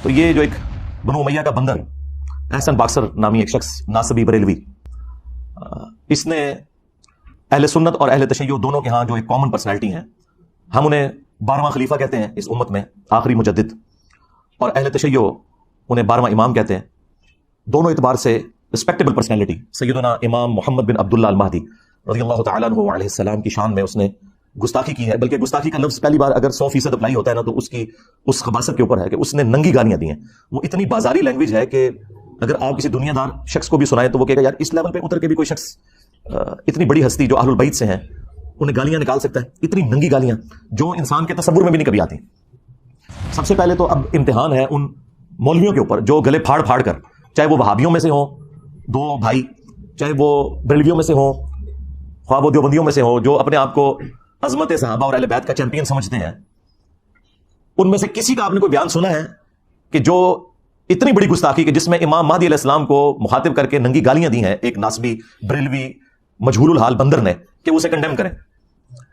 تو یہ جو ایک بنو امیہ کا بندر احسن باکسر نامی ایک شخص ناصبی بریلوی، اس نے اہل سنت اور اہل تشیع دونوں کے ہاں جو ایک کامن پرسنالٹی ہیں، ہم انہیں 12واں خلیفہ کہتے ہیں اس امت میں، آخری مجدد، اور اہل تشیع انہیں 12واں امام کہتے ہیں۔ دونوں اعتبار سے رسپیکٹیبل پرسنالٹی سیدنا امام محمد بن عبداللہ المہدی رضی اللہ تعالیٰ عنہ علیہ السلام کی شان میں اس نے گستاخی کی ہے، بلکہ گستاخی کا لفظ پہلی بار اگر 100% اپلائی ہوتا ہے نا تو اس کی اس خباثت کے اوپر ہے کہ اس نے ننگی گالیاں دی ہیں۔ وہ اتنی بازاری لینگویج ہے کہ اگر آپ کسی دنیا دار شخص کو بھی سنائیں تو وہ کہے گا یار اس لیول پہ اتر کے بھی کوئی شخص اتنی بڑی ہستی جو اہل البیت سے ہیں انہیں گالیاں نکال سکتا ہے، اتنی ننگی گالیاں جو انسان کے تصور میں بھی نہیں کبھی آتی۔ سب سے پہلے تو اب امتحان ہے ان مولویوں کے اوپر جو گلے پھاڑ پھاڑ کر، چاہے وہ وہابیوں میں سے ہوں دو بھائی، چاہے وہ بریلویوں میں سے ہوں، خواہ وہ دیوبندیوں میں سے ہوں، جو اپنے آپ کو عظمت صحابہ اور اہل بیت کا چیمپئن سمجھتے ہیں، ان میں سے کسی کا آپ نے کوئی بیان سنا ہے کہ جو اتنی بڑی گستاخی کہ جس میں امام مہدی علیہ السلام کو مخاطب کر کے ننگی گالیاں دی ہیں ایک ناسبی بریلوی مجہول الحال بندر نے، کہ وہ اسے کنڈیم کریں؟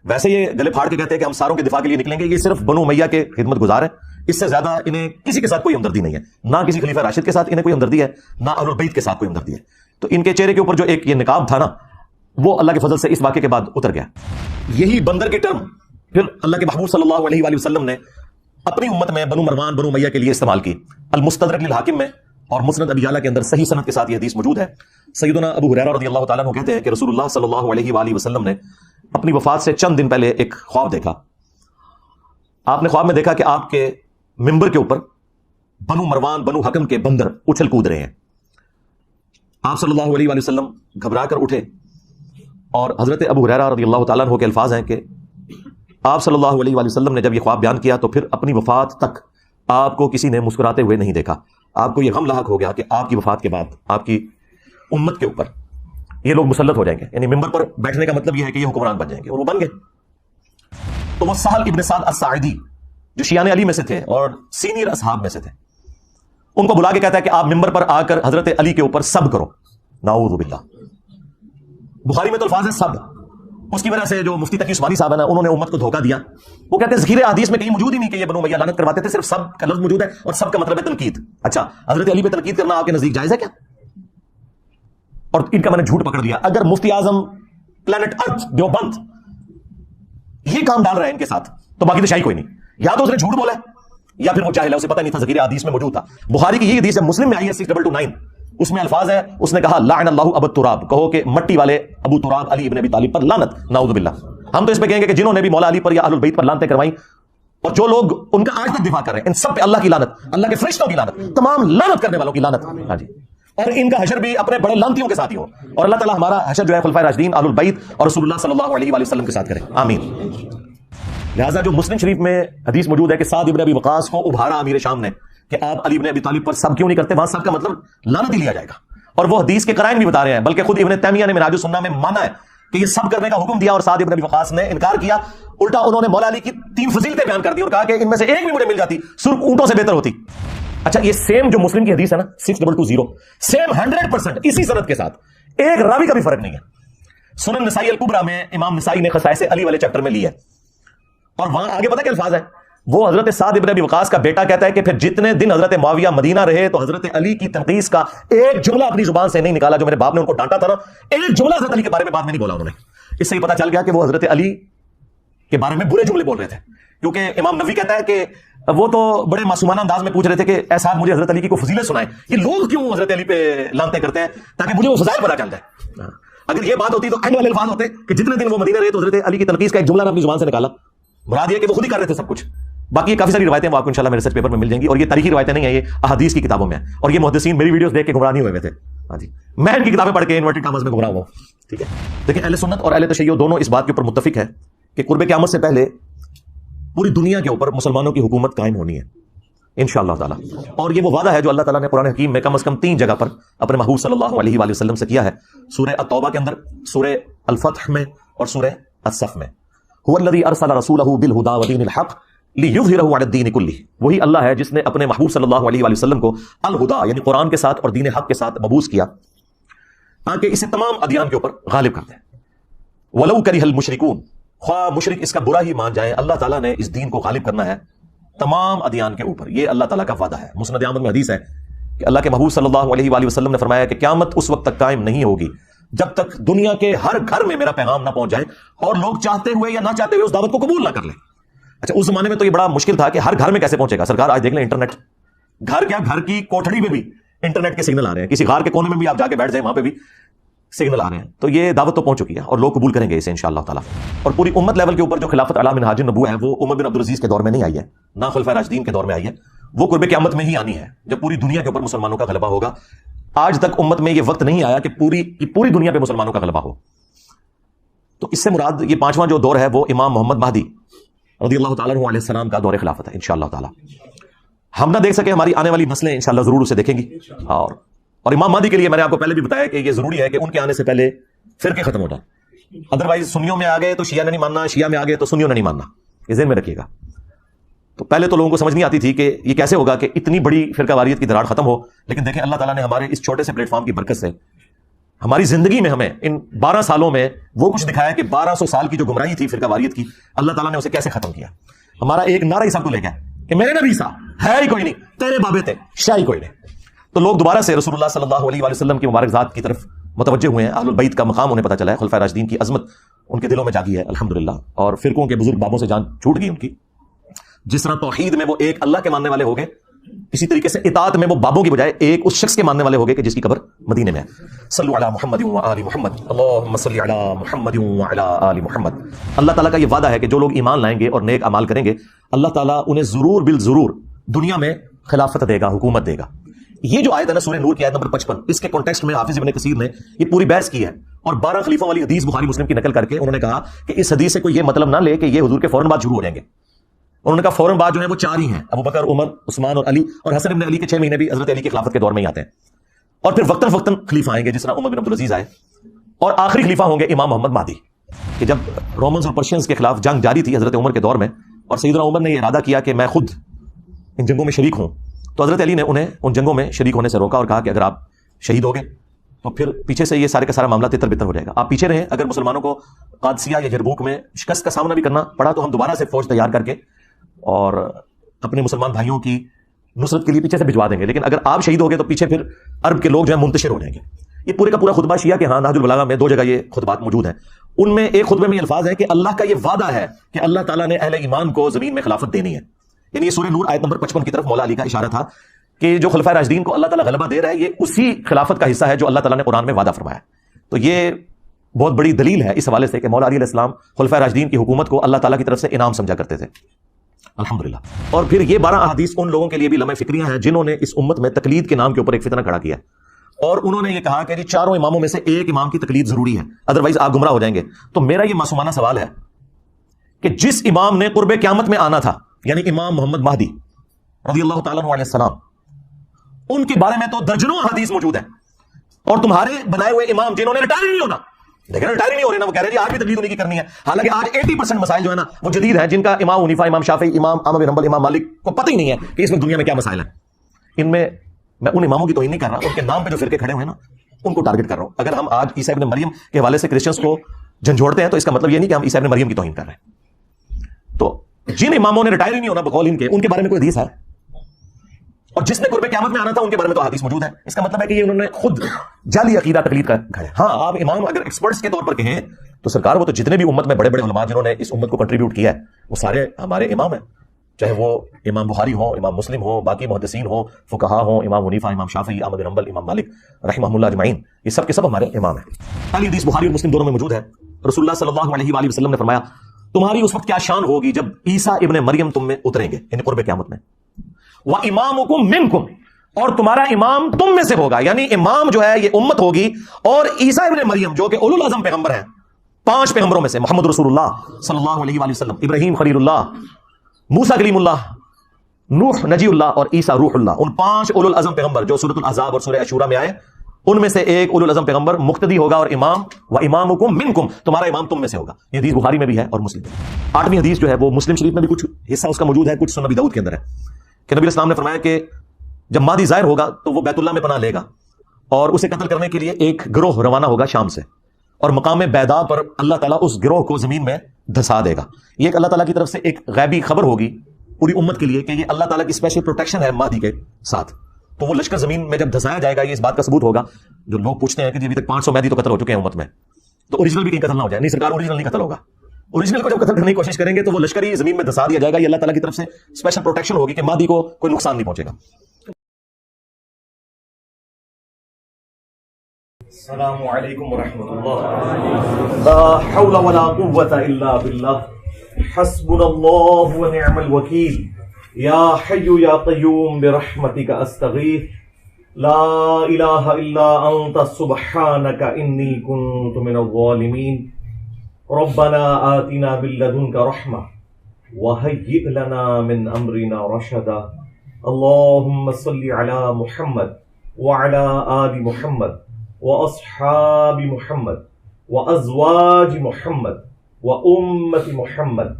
ویسے یہ گلے پھاڑ کے کہتے ہیں کہ ہم ساروں کے دفاع کے لیے نکلیں گے، یہ صرف بنو امیہ کے خدمت گزار ہے، اس سے زیادہ انہیں کسی کے ساتھ کوئی ہمدردی نہیں ہے، نہ کسی خلیفہ راشد کے ساتھ انہیں کوئی ہمدردی ہے، نہ اہل البیت کے ساتھ کوئی ہمدردی ہے۔ تو ان کے چہرے کے اوپر جو ایک یہ نقاب تھا نا، وہ اللہ کے فضل سے اس واقعے کے بعد اتر گیا۔ یہی بندر کے ٹرم پھر اللہ کے محبوب صلی اللہ علیہ وآلہ وسلم نے اپنی امت میں بنو مروان بنو امیہ کے لیے استعمال کی۔ المستدرک للحاکم میں اور مسند ابی یعلا کے اندر صحیح سند کے ساتھ یہ حدیث موجود ہے۔ سیدنا ابو ہریرہ رضی اللہ تعالیٰ عنہ کہتے ہیں کہ رسول اللہ صلی اللہ علیہ وآلہ وسلم نے اپنی وفات سے چند دن پہلے ایک خواب دیکھا۔ آپ نے خواب میں دیکھا کہ آپ کے ممبر کے اوپر بنو مروان بنو حکم کے بندر اچھل کود رہے ہیں۔ آپ صلی اللہ علیہ وآلہ وسلم گھبرا کر اٹھے، اور حضرت ابو ہریرہ رضی اللہ تعالیٰ عنہ کے الفاظ ہیں کہ آپ صلی اللہ علیہ وآلہ وسلم نے جب یہ خواب بیان کیا تو پھر اپنی وفات تک آپ کو کسی نے مسکراتے ہوئے نہیں دیکھا۔ آپ کو یہ غم لاحق ہو گیا کہ آپ کی وفات کے بعد آپ کی امت کے اوپر یہ لوگ مسلط ہو جائیں گے، یعنی ممبر پر بیٹھنے کا مطلب یہ ہے کہ یہ حکمران بن جائیں گے، اور وہ بن گئے۔ تو وہ سہل ابن سعد الساعدی جو شیعان علی میں سے تھے اور سینئر اصحاب میں سے تھے، ان کو بلا کے کہتا ہے کہ آپ ممبر پر آ کر حضرت علی کے اوپر سب کرو۔ نعوذ باللہ، بخاری میں تو الفاظ ہے سب۔ اس کی وجہ سے جو مفتی تقی عثمانی صاحب ہیں انہوں نے امت کو دھوکہ دیا۔ وہ کہتے ہیں ذکر حدیث میں کہیں موجود ہی نہیں کہ یہ بنو امیہ لعنت کرواتے تھے، صرف سب کا لفظ موجود ہے اور سب کا مطلب ہے تنقید۔ اچھا، حضرت علی پہ تنقید کرنا آپ کے نزدیک جائز ہے کیا؟ اور ان کا میں نے جھوٹ پکڑ لیا۔ اگر مفتی اعظم پلانٹ ارتھ دیوبند یہ کام ڈال رہے ہیں ان کے ساتھ تو باقی تو شاہی کوئی نہیں، یا تو اس نے جھوٹ بولا ہے یا پھر وہ جاہل ہے، اسے پتہ نہیں تھا ذکر حدیث میں موجود تھا۔ بخاری کی یہ حدیث ہے، مسلم میں آئی ہے 6229، اس میں الفاظ ہے، اس نے کہا لعن اللہ ابو تراب، کہو کہ مٹی والے ابو تراب علی ابن ابی طالب پر لعنت، نعوذ باللہ۔ ہم تو اس پہ کہیں گے کہ جنہوں نے بھی مولا علی پر یا اہل البیت پر لعنتیں کروائیں، اور جو لوگ ان کا آج تک دفاع کر رہے ہیں، ان سب پہ اللہ کی لعنت، اللہ کے فرشتوں کی لعنت، تمام لعنت کرنے والوں کی لعنت۔ ہاں جی، اور ان کا حشر بھی اپنے بڑے لعنتیوں کے ساتھ ہی ہو، اور اللہ تعالی ہمارا حشر جو ہے خلفائے راشدین اہل البیت اور رسول اللہ صلی اللہ علیہ وآلہ وسلم کے ساتھ کرے، آمین۔ لہٰذا جو مسلم شریف میں حدیث موجود ہے کہ سعد ابن ابی وقاص کو ابھارا امیر شام نے کہ آپ علی ابن ابی طالب پر سب کیوں نہیں کرتے، وہاں سب کا مطلب لعنت ہی لیا جائے گا، اور وہ حدیث کے قرائن بھی بتا رہے ہیں، بلکہ خود ابن تیمیہ نے منہاج السنہ میں مانا ہے کہ یہ سب کرنے کا حکم دیا، اور سعد ابن ابی وقاص نے انکار کیا۔ الٹا انہوں نے مولا علی کی 3 فضیلتیں بیان کر دی اور کہا کہ ان میں سے ایک بھی مجھے مل جاتی سرخ اونٹوں سے بہتر ہوتی۔ اچھا، یہ سیم جو مسلم کی حدیث ہے نا 6220، سیم 100% اسی سند کے ساتھ، ایک راوی کا بھی فرق نہیں ہے۔ سنن نسائی الکبریٰ میں امام نسائی نے خصائص علی والے چیپٹر میں لی ہے، اور وہاں آگے پتہ کیا الفاظ ہے؟ وہ حضرت سعد ابن ابی وقاص کا بیٹا کہتا ہے کہ پھر جتنے دن حضرت معاویہ مدینہ رہے تو حضرت علی کی تنقیص کا ایک جملہ اپنی زبان سے نہیں نکالا۔ جو میرے باپ نے ان کو ڈانٹا تھا نا، ایک جملہ حضرت علی کے بارے میں بعد میں نہیں بولا انہوں نے۔ اس سے یہ پتہ چل گیا کہ وہ حضرت علی کے بارے میں برے جملے بول رہے تھے، کیونکہ امام نووی کہتا ہے کہ وہ تو بڑے معصومانہ انداز میں پوچھ رہے تھے کہ اے صاحب مجھے حضرت علی کی کوئی فضیلت سنائیں، یہ لوگ کیوں حضرت علی پہ لعنتیں کرتے ہیں، تاکہ مجھے وہ فضائل پتہ چل جائے۔ اگر یہ بات ہوتی تو عین والے الفاظ ہوتے کہ جتنے دن وہ مدینہ رہے تو حضرت علی کی تنقیص کا ایک جملہ نے اپنی زبان سے نکالا۔ مراد یہ کہ وہ خود ہی کر رہے تھے سب کچھ۔ باقی یہ کافی ساری روایتیں وہ آپ کو انشاءاللہ میرے ریسرچ پیپر میں مل جائیں گی، اور یہ تاریخی روایتیں نہیں ہیں، یہ احادیث کی کتابوں میں ہیں، اور یہ محدثین میری ویڈیوز دیکھ کے گمراہ نہیں ہوئے تھے۔ ہاں جی، میں ان کی کتابیں پڑھ کے انورٹڈ کامز میں گمراہ ہوا ہوں، ٹھیک ہے۔ لیکن اہل سنت اور اہل تشیع دونوں اس بات کے اوپر متفق ہے کہ قرب قیامت سے پہلے پوری دنیا کے اوپر مسلمانوں کی حکومت قائم ہونی ہے انشاءاللہ تعالی، اور یہ وہ وعدہ ہے جو اللہ تعالیٰ نے قرآن حکیم میں کم از کم 3 جگہ پر اپنے محبوب صلی اللہ علیہ وآلہ وسلم سے کیا ہے، سورہ التوبہ کے اندر، سورہ الفتح میں، اور سورہ الصف میں۔ هو الذی ارسل رسولہ بالہدی ودین الحق لیظہرہ علی الدین کلہ، وہی اللہ ہے جس نے اپنے محبوب صلی اللہ علیہ وآلہ وسلم کو الہدا یعنی قرآن کے ساتھ اور دین حق کے ساتھ مبعوث کیا تاکہ اسے تمام ادیان کے اوپر غالب کر دیں۔ ولو کرہ المشرکون، خواہ مشرک اس کا برا ہی مان جائیں، اللہ تعالیٰ نے اس دین کو غالب کرنا ہے تمام ادیان کے اوپر. یہ اللہ تعالیٰ کا وعدہ ہے. مسند احمد میں حدیث ہے کہ اللہ کے محبوب صلی اللہ علیہ وآلہ وسلم نے فرمایا کہ قیامت اس وقت تک قائم نہیں ہوگی جب تک دنیا کے ہر گھر میں میرا پیغام نہ پہنچ جائے اور لوگ چاہتے ہوئے یا نہ چاہتے ہوئے اس دعوت کو قبول نہ کر لیں. اچھا اس زمانے میں تو یہ بڑا مشکل تھا کہ ہر گھر میں کیسے پہنچے گا. سرکار آج دیکھ لیں انٹرنیٹ, گھر کیا گھر کی کوٹھڑی میں بھی انٹرنیٹ کے سگنل آ رہے ہیں, کسی غار کے کونے میں بھی آپ جا کے بیٹھ جائیں وہاں پہ بھی سگنل آ رہے ہیں. تو یہ دعوت تو پہنچ چکی ہے اور لوگ قبول کریں گے اسے انشاءاللہ تعالیٰ. اور پوری امت لیول کے اوپر جو خلافت اعلی منہاج النبوہ ہے وہ عمر بن عبدالعزیز کے دور میں نہیں آئی ہے, نہ خلفائے راشدین کے دور میں آئی ہے, وہ قرب قیامت میں ہی آنی ہے جب پوری دنیا کے اوپر مسلمانوں کا غلبہ ہوگا. آج تک امت میں یہ وقت نہیں آیا کہ پوری دنیا پہ مسلمانوں کا غلبہ ہو. تو اس سے مراد یہ پانچواں جو دور ہے وہ امام محمد مہدی رضی اللہ تعالیٰ عنہ علیہ السلام کا دور خلافت ہے انشاءاللہ تعالیٰ. ہم نہ دیکھ سکے, ہماری آنے والی نسلیں انشاءاللہ ضرور اسے دیکھیں گی. اور امام مہدی کے لیے میں نے آپ کو پہلے بھی بتایا کہ یہ ضروری ہے کہ ان کے آنے سے پہلے فرقے ختم ہو جائیں. ادروائز سنیوں میں آ گئے تو شیعہ نے نہیں ماننا, شیعہ میں آ گئے تو سنیوں نے نہیں ماننا, یہ ذہن میں رکھیے گا. تو پہلے تو لوگوں کو سمجھ نہیں آتی تھی کہ یہ کیسے ہوگا کہ اتنی بڑی فرقہ واریت کی دراڑ ختم ہو. لیکن دیکھیں اللہ تعالیٰ نے ہمارے اس چھوٹے سے پلیٹ فارم کی برکت سے ہماری زندگی میں ہمیں ان 12 سالوں میں وہ کچھ دکھایا کہ 1200 سال کی جو گمراہی تھی فرقہ واریت کی, اللہ تعالیٰ نے اسے کیسے ختم کیا. ہمارا ایک نعرہ ہی سب کو لے گیا کہ میرے نبی سا ہے ہی کوئی نہیں, تیرے بابے تھے شاہ ہی کوئی نہیں. تو لوگ دوبارہ سے رسول اللہ صلی اللہ علیہ وآلہ وسلم کی مبارک ذات کی طرف متوجہ ہوئے ہیں. اہل البیت کا مقام انہیں پتہ چلا ہے, خلفائے راشدین کی عظمت ان کے دلوں میں جاگی ہے الحمدللہ. اور فرقوں کے بزرگ بابوں سے جان چھوٹ گئی ان کی. جس طرح توحید میں وہ ایک اللہ کے ماننے والے ہو گئے, اسی طریقے سے اطاعت میں وہ بابوں کی بجائے ایک اس شخص کے ماننے والے ہو گئے کہ جس کی قبر مدینے میں ہے. صلو علی محمد و آل محمد, اللہم صلی علی محمد و علی آل محمد. اللہ تعالیٰ کا یہ وعدہ ہے کہ جو لوگ ایمان لائیں گے اور نیک اعمال کریں گے اللہ تعالیٰ انہیں ضرور بالضرور دنیا میں خلافت دے گا, حکومت دے گا. یہ جو آیت ہے نا سورہ نور کی آیت نمبر 55, اس کے کانٹیکسٹ میں حافظ ابن کثیر نے یہ پوری بحث کی ہے اور 12 خلیفوں والی حدیث بخاری مسلم کی نقل کر کے انہوں نے کہا کہ اس حدیث سے کوئی یہ مطلب نہ لے کہ یہ حضور کے فوراً بعد شروع ہو جائیں گے. انہوں نے کہا فوراً بعد جو ہے وہ 4 ہی ہیں, ابو بکر, عمر, عثمان اور علی, اور حسن ابن علی کے 6 مہینے بھی حضرت علی کی خلافت کے دور میں ہی آتے ہیں. اور پھر وقتاً فوقتاً خلیفہ آئیں گے جس طرح عمر بن عبدالعزیز آئے, اور آخری خلیفہ ہوں گے امام محمد مہدی. کہ جب رومنز اور پرشینز کے خلاف جنگ جاری تھی حضرت عمر کے دور میں اور سیدنا عمر نے یہ ارادہ کیا کہ میں خود ان جنگوں میں شریک ہوں, تو حضرت علی نے انہیں ان جنگوں میں شریک ہونے سے روکا اور کہا کہ اگر آپ شہید ہو گئے تو پھر پیچھے سے یہ سارے کا سارا معاملہ تتر بتر ہو جائے گا. آپ پیچھے رہیں, اگر مسلمانوں کو قادسیہ یا جربوک میں شکست کا سامنا بھی کرنا پڑا تو ہم دوبارہ سے فوج تیار کر کے اور اپنے مسلمان بھائیوں کی نصرت کے لیے پیچھے سے بھجوا دیں گے. لیکن اگر آپ شہید ہو گئے تو پیچھے پھر عرب کے لوگ جو ہیں منتشر ہو جائیں گے. یہ پورے کا پورا خطبہ شیعہ کے ہاں نہج البلاغہ میں 2 جگہ یہ خطبات موجود ہیں. ان میں ایک خطبے میں یہ الفاظ ہے کہ اللہ کا یہ وعدہ ہے کہ اللہ تعالیٰ نے اہل ایمان کو زمین میں خلافت دینی ہے. یعنی یہ سورہ نور آیت نمبر 55 کی طرف مولا علی کا اشارہ تھا کہ جو خلفائے راشدین کو اللہ تعالیٰ غلبہ دے رہا ہے یہ اسی خلافت کا حصہ ہے جو اللہ تعالیٰ نے قرآن میں وعدہ فرمایا. تو یہ بہت بڑی دلیل ہے اس حوالے سے کہ مولا علی علیہ السلام خلفائے راشدین کی حکومت کو اللہ تعالیٰ کی طرف سے انعام سمجھا کرتے تھے الحمدللہ. اور پھر یہ 12 احادیث ان لوگوں کے لیے بھی لمحہ فکریاں ہیں جنہوں نے اس امت میں تقلید کے نام کے اوپر ایک فتنہ کھڑا کیا اور انہوں نے یہ کہا کہ 4 اماموں میں سے ایک امام کی تقلید ضروری ہے, ادروائز آپ گمراہ ہو جائیں گے. تو میرا یہ معصومانہ سوال ہے کہ جس امام نے قرب قیامت میں آنا تھا یعنی امام محمد مہدی رضی اللہ تعالیٰ عنہ علیہ السلام, ان کے بارے میں تو درجنوں حدیث موجود ہیں, اور تمہارے بنائے ہوئے امام جنہوں نے ریٹائر نہیں ہونا, لیکن ریٹائر نہیں ہو رہے نا, وہ کہہ رہے ہیں آج بھی تقلید انہیں کی کرنی ہے. حالانکہ آج 80% مسائل جو ہے نا وہ جدید ہیں جن کا امام حنیفہ, امام شافعی, امام احمد بن حنبل, امام مالک کو پتہ ہی نہیں ہے کہ اس وقت دنیا میں کیا مسائل ہیں. ان میں ان اماموں کی توہین نہیں کر رہا, ان کے نام پہ جو فرقے کھڑے ہوئے ہیں نا ان کو ٹارگٹ کر رہا ہوں. اگر ہم آج عیسیٰ ابن مریم کے حوالے سے کرسچنس کو جھنجھوڑتے ہیں تو اس کا مطلب یہ نہیں کہ ہم عیسیٰ ابن مریم کی توہین کر رہے ہیں. تو جن اماموں نے ریٹائر ہی نہیں ہونا بقول ان کے بارے میں کوئی حدیث ہے, اور جس نے قرب قیامت میں آنا تھا ان کے بارے میں تو حدیث موجود ہے. اس کا مطلب ہے کہ یہ انہوں نے خود جعلی عقیدہ تقلید کر گئے. ہاں آپ امام اگر ایکسپرٹس کے طور پر کہیں تو سرکار وہ تو جتنے بھی امت میں بڑے بڑے علماء جنہوں نے اس امت کو کنٹریبیوٹ کیا ہے وہ سارے ہمارے امام ہیں, چاہے وہ امام بخاری ہوں, امام مسلم ہوں, باقی محدثین ہوں, فقہا ہوں, امام حنیفہ, امام شافعی, احمد بن حنبل, امام مالک رحمہ اللہ اجمعین, یہ سب کے سب ہمارے امام ہیں. پہلی حدیث بخاری اور مسلم دونوں میں موجود ہے. رسول اللہ صلی اللہ علیہ وآلہ وسلم نے فرمایا تمہاری اس وقت کیا شان ہوگی جب عیسیٰ ابن مریم تم میں اتریں گے یعنی قرب قیامت میں, وَإِمَامُكُم مِّنكُم, اور تمہارا امام تم میں سے ہوگا. یعنی امام جو ہے یہ امت ہوگی, اور عیسیٰ ابن مریم جو کہ اولو العزم پیغمبر ہیں, 5 پیغمبروں میں سے محمد رسول اللہ صلی اللہ علیہ وآلہ وسلم, ابراہیم خلیل اللہ, موسیٰ کلیم اللہ, نوح نجی اللہ اور عیسیٰ روح اللہ, ان 5 اولو العزم پیغمبر جو سورۃ الاحزاب اور سورہ عاشورہ میں آئے ان میں سے ایک اولو العزم پیغمبر مقتدی ہوگا, اور امام وَإِمَامُكُم مِّنكُم, تمہارا امام تم میں سے ہوگا. یہ حدیث بخاری میں بھی ہے اور مسلم میں. 8ویں حدیث جو ہے وہ مسلم شریف میں بھی کچھ حصہ اس کا موجود ہے, کچھ سنن ابی داؤد کے اندر ہے کہ نبی اسلام نے فرمایا کہ جب مہدی ظاہر ہوگا تو وہ بیت اللہ میں پناہ لے گا اور اسے قتل کرنے کے لیے ایک گروہ روانہ ہوگا شام سے, اور مقام بیدا پر اللہ تعالیٰ اس گروہ کو زمین میں دھسا دے گا. یہ ایک اللہ تعالیٰ کی طرف سے ایک غیبی خبر ہوگی پوری امت کے لیے کہ یہ اللہ تعالیٰ کی اسپیشل پروٹیکشن ہے مہدی کے ساتھ. تو وہ لشکر زمین میں جب دھسایا جائے گا یہ اس بات کا ثبوت ہوگا. جو لوگ پوچھتے ہیں کہ ابھی تک 500 مہدی تو قتل ہو چکے ہیں امت میں, تو اوریجنل بھی کہیں قتل نہ ہو جائے. نہیں سرکار, اوریجنل نہیں قتل ہوگا. اوریجنل کو جب قتل کرنے کی کوشش کریں گے تو وہ لشکر ہی زمین میں دھسا دیا جائے گا. یہ اللہ تعالیٰ کی طرف سے اسپیشل پروٹیکشن ہوگی کہ مہدی کو کوئی نقصان نہیں پہنچے گا. السلام علیکم ورحمۃ اللہ. لا حول ولا قوة الا باللہ. حسبنا اللہ ونعم الوکیل. یا حی یا قیوم برحمتک استغیث. لا الہ الا انت سبحانک انی کنت من الظالمین. ربنا آتنا من لدنک رحمہ وہیئ لنا من امرنا رشدا. اللہم صل علی محمد وعلی آل محمد واصحاب محمد وازواج محمد وامت محمد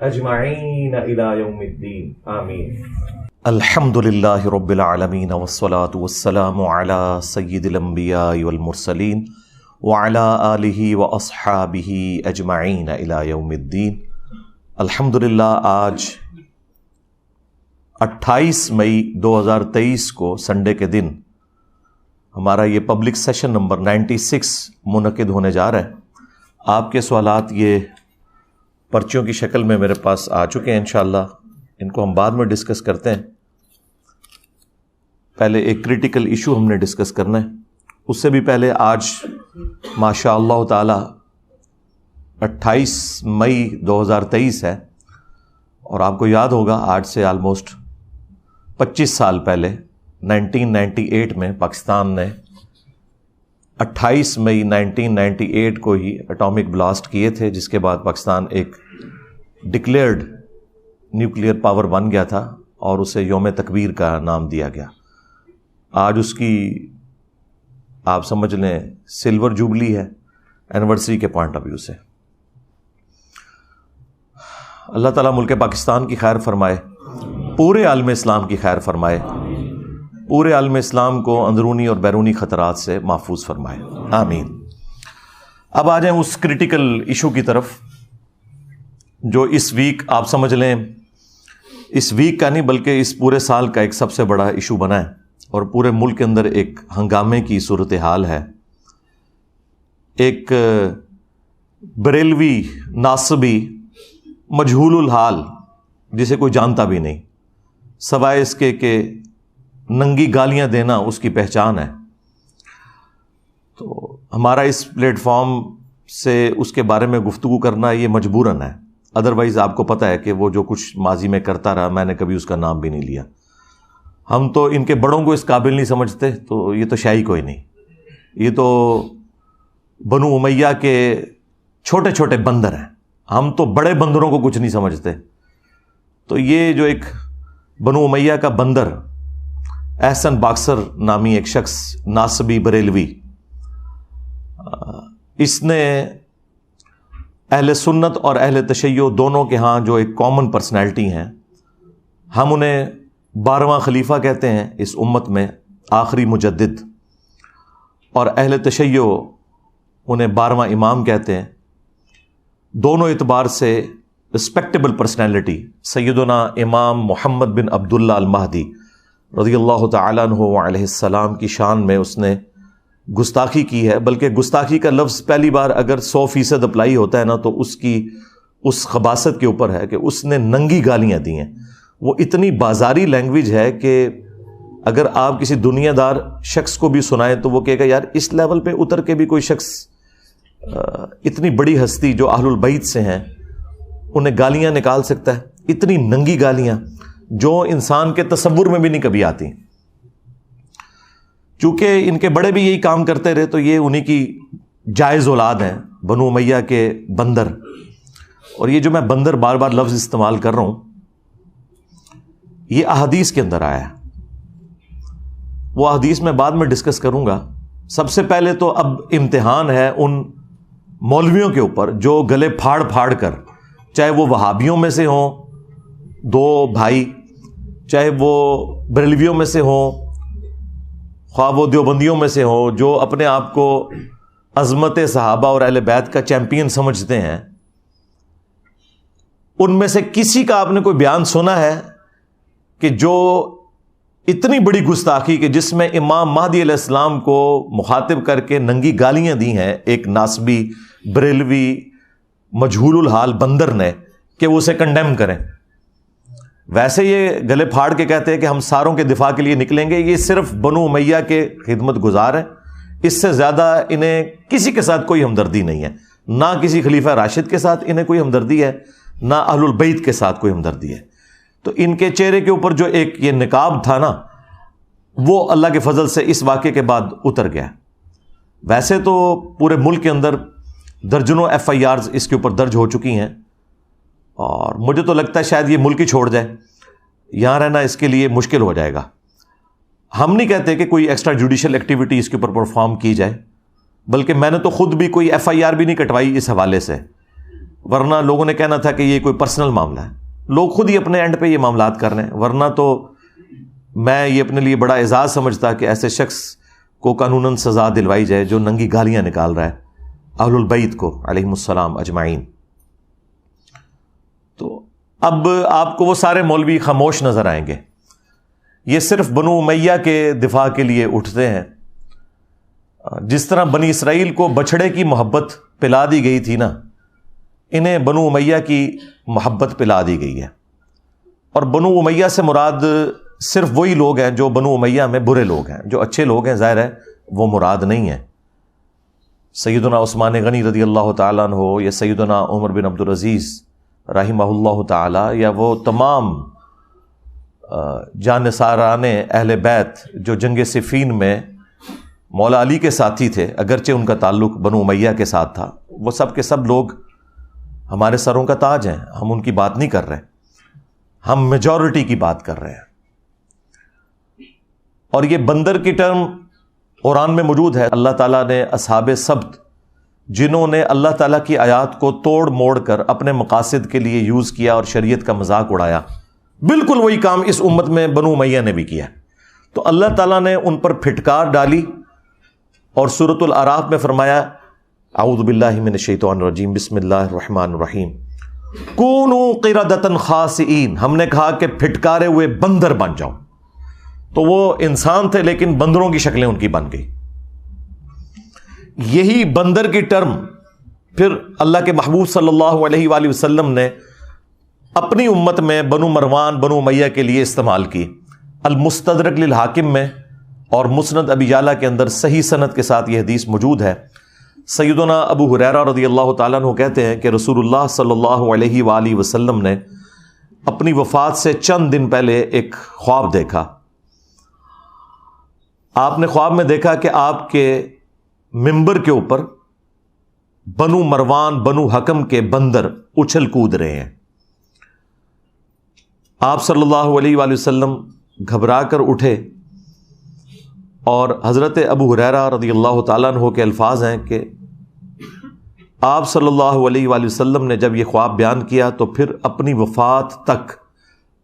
اجمعین الی یوم الدین. آمین. الحمد للہ رب العالمین والصلاة والسلام علی سید الانبیاء والمرسلین وعلی آلہ واصحابہ اجمعین الی یوم الدین. الحمدللہ آج 28 مئی 2023 کو سنڈے کے دن ہمارا یہ پبلک سیشن نمبر 96 منعقد ہونے جا رہا ہے. آپ کے سوالات یہ پرچیوں کی شکل میں میرے پاس آ چکے ہیں. انشاءاللہ ان کو ہم بعد میں ڈسکس کرتے ہیں. پہلے ایک کریٹیکل ایشو ہم نے ڈسکس کرنا ہے. اس سے بھی پہلے آج ماشاء اللہ تعالی 28 مئی 2023 ہے, اور آپ کو یاد ہوگا آج سے آلموسٹ 25 سال پہلے 1998 میں پاکستان نے 28 مئی 1998 کو ہی اٹامک بلاسٹ کیے تھے, جس کے بعد پاکستان ایک ڈکلیئرڈ نیوکلیئر پاور بن گیا تھا اور اسے یوم تکبیر کا نام دیا گیا. آج اس کی آپ سمجھ لیں سلور جوبلی ہے اینیورسری کے پوائنٹ آف ویو سے. اللہ تعالیٰ ملک پاکستان کی خیر فرمائے, پورے عالم اسلام کی خیر فرمائے, پورے عالم اسلام کو اندرونی اور بیرونی خطرات سے محفوظ فرمائے. آمین. اب آ جائیں اس کریٹیکل ایشو کی طرف جو اس ویک آپ سمجھ لیں, اس ویک کا نہیں بلکہ اس پورے سال کا ایک سب سے بڑا ایشو بنا ہے اور پورے ملک کے اندر ایک ہنگامے کی صورتحال ہے. ایک بریلوی ناصبی مجہول الحال جسے کوئی جانتا بھی نہیں, سوائے اس کے کہ ننگی گالیاں دینا اس کی پہچان ہے. تو ہمارا اس پلیٹ فارم سے اس کے بارے میں گفتگو کرنا یہ مجبوراً ہے. ادروائز آپ کو پتہ ہے کہ وہ جو کچھ ماضی میں کرتا رہا, میں نے کبھی اس کا نام بھی نہیں لیا. ہم تو ان کے بڑوں کو اس قابل نہیں سمجھتے, تو یہ تو شاہی کوئی نہیں, یہ تو بنو امیہ کے چھوٹے چھوٹے بندر ہیں. ہم تو بڑے بندروں کو کچھ نہیں سمجھتے. تو یہ جو ایک بنو امیہ کا بندر احسن باکسر نامی ایک شخص ناصبی بریلوی, اس نے اہل سنت اور اہل تشیع دونوں کے ہاں جو ایک کامن پرسنالٹی ہیں, ہم انہیں 12واں خلیفہ کہتے ہیں اس امت میں, آخری مجدد, اور اہل تشیع انہیں 12واں امام کہتے ہیں. دونوں اعتبار سے رسپیکٹیبل پرسنالٹی سیدنا امام محمد بن عبداللہ المہدی رضی اللہ تعالیٰ عنہ علیہ السلام کی شان میں اس نے گستاخی کی ہے. بلکہ گستاخی کا لفظ پہلی بار اگر 100% اپلائی ہوتا ہے نا, تو اس کی اس خباثت کے اوپر ہے کہ اس نے ننگی گالیاں دی ہیں. وہ اتنی بازاری لینگویج ہے کہ اگر آپ کسی دنیا دار شخص کو بھی سنائیں تو وہ کہے گا یار اس لیول پہ اتر کے بھی کوئی شخص, اتنی بڑی ہستی جو اہل البیت سے ہیں, انہیں گالیاں نکال سکتا ہے. اتنی ننگی گالیاں جو انسان کے تصور میں بھی نہیں کبھی آتی. چونکہ ان کے بڑے بھی یہی کام کرتے رہے تو یہ انہی کی جائز اولاد ہیں, بنو امیہ کے بندر. اور یہ جو میں بندر بار بار لفظ استعمال کر رہا ہوں یہ احادیث کے اندر آیا ہے. وہ احادیث میں بعد میں ڈسکس کروں گا. سب سے پہلے تو اب امتحان ہے ان مولویوں کے اوپر جو گلے پھاڑ پھاڑ کر, چاہے وہ وہابیوں میں سے ہوں 2 بھائی, چاہے وہ بریلویوں میں سے ہوں, خواہ وہ دیوبندیوں میں سے ہوں, جو اپنے آپ کو عظمت صحابہ اور اہل بیت کا چیمپئن سمجھتے ہیں, ان میں سے کسی کا آپ نے کوئی بیان سنا ہے کہ جو اتنی بڑی گستاخی کہ جس میں امام مہدی علیہ السلام کو مخاطب کر کے ننگی گالیاں دی ہیں ایک ناسبی بریلوی مجہول الحال بندر نے کہ وہ اسے کنڈیم کریں. ویسے یہ گلے پھاڑ کے کہتے ہیں کہ ہم ساروں کے دفاع کے لیے نکلیں گے. یہ صرف بنو امیہ کے خدمت گزار ہیں, اس سے زیادہ انہیں کسی کے ساتھ کوئی ہمدردی نہیں ہے. نہ کسی خلیفہ راشد کے ساتھ انہیں کوئی ہمدردی ہے, نہ اہل البیت کے ساتھ کوئی ہمدردی ہے. تو ان کے چہرے کے اوپر جو ایک یہ نقاب تھا نا, وہ اللہ کے فضل سے اس واقعے کے بعد اتر گیا. ویسے تو پورے ملک کے اندر درجنوں FIRs اس کے اوپر درج ہو چکی ہیں, اور مجھے تو لگتا ہے شاید یہ ملک ہی چھوڑ جائے, یہاں رہنا اس کے لیے مشکل ہو جائے گا. ہم نہیں کہتے کہ کوئی ایکسٹرا جوڈیشل ایکٹیویٹی اس کے اوپر پرفارم کی جائے, بلکہ میں نے تو خود بھی کوئی FIR بھی نہیں کٹوائی اس حوالے سے, ورنہ لوگوں نے کہنا تھا کہ یہ کوئی پرسنل معاملہ ہے. لوگ خود ہی اپنے اینڈ پہ یہ معاملات کر رہے ہیں, ورنہ تو میں یہ اپنے لیے بڑا اعزاز سمجھتا کہ ایسے شخص کو قانوناً سزا دلوائی جائے جو ننگی گالیاں نکال رہا ہے اہل البیت کو علیہم السلام اجمعین. تو اب آپ کو وہ سارے مولوی خاموش نظر آئیں گے. یہ صرف بنو امیہ کے دفاع کے لیے اٹھتے ہیں. جس طرح بنی اسرائیل کو بچھڑے کی محبت پلا دی گئی تھی نا, انہیں بنو امیہ کی محبت پلا دی گئی ہے. اور بنو امیہ سے مراد صرف وہی لوگ ہیں جو بنو امیہ میں برے لوگ ہیں. جو اچھے لوگ ہیں ظاہر ہے وہ مراد نہیں ہیں. سیدنا عثمان غنی رضی اللہ تعالیٰ عنہ یا سیدنا عمر بن عبد العزیز رحمہ اللہ تعالی, یا وہ تمام جانثاران اہل بیت جو جنگ صفین میں مولا علی کے ساتھی تھے, اگرچہ ان کا تعلق بنو امیہ کے ساتھ تھا, وہ سب کے سب لوگ ہمارے سروں کا تاج ہیں. ہم ان کی بات نہیں کر رہے, ہم میجورٹی کی بات کر رہے ہیں. اور یہ بندر کی ٹرم قرآن میں موجود ہے. اللہ تعالیٰ نے اصحاب سبت, جنہوں نے اللہ تعالیٰ کی آیات کو توڑ موڑ کر اپنے مقاصد کے لیے یوز کیا اور شریعت کا مذاق اڑایا, بالکل وہی کام اس امت میں بنو امیہ نے بھی کیا. تو اللہ تعالیٰ نے ان پر پھٹکار ڈالی اور سورۃ الاعراف میں فرمایا اعوذ باللہ من الشیطان الرجیم بسم اللہ الرحمن الرحیم کونوا قردۃ خاسئین. ہم نے کہا کہ پھٹکارے ہوئے بندر بن جاؤ. تو وہ انسان تھے لیکن بندروں کی شکلیں ان کی بن گئی. یہی بندر کی ٹرم پھر اللہ کے محبوب صلی اللہ علیہ وآلہ وسلم نے اپنی امت میں بنو مروان بنو امیہ کے لیے استعمال کی. المستدرک للحاکم میں اور مسند ابی یعلا کے اندر صحیح سند کے ساتھ یہ حدیث موجود ہے. سیدنا ابو ہریرہ رضی اللہ تعالیٰ عنہ کہتے ہیں کہ رسول اللہ صلی اللہ علیہ وآلہ وسلم نے اپنی وفات سے چند دن پہلے ایک خواب دیکھا. آپ نے خواب میں دیکھا کہ آپ کے منبر کے اوپر بنو مروان بنو حکم کے بندر اچھل کود رہے ہیں. آپ صلی اللہ علیہ وآلہ وسلم گھبرا کر اٹھے, اور حضرت ابو ہریرہ رضی اللہ تعالیٰ عنہ کے الفاظ ہیں کہ آپ صلی اللہ علیہ وآلہ وسلم نے جب یہ خواب بیان کیا تو پھر اپنی وفات تک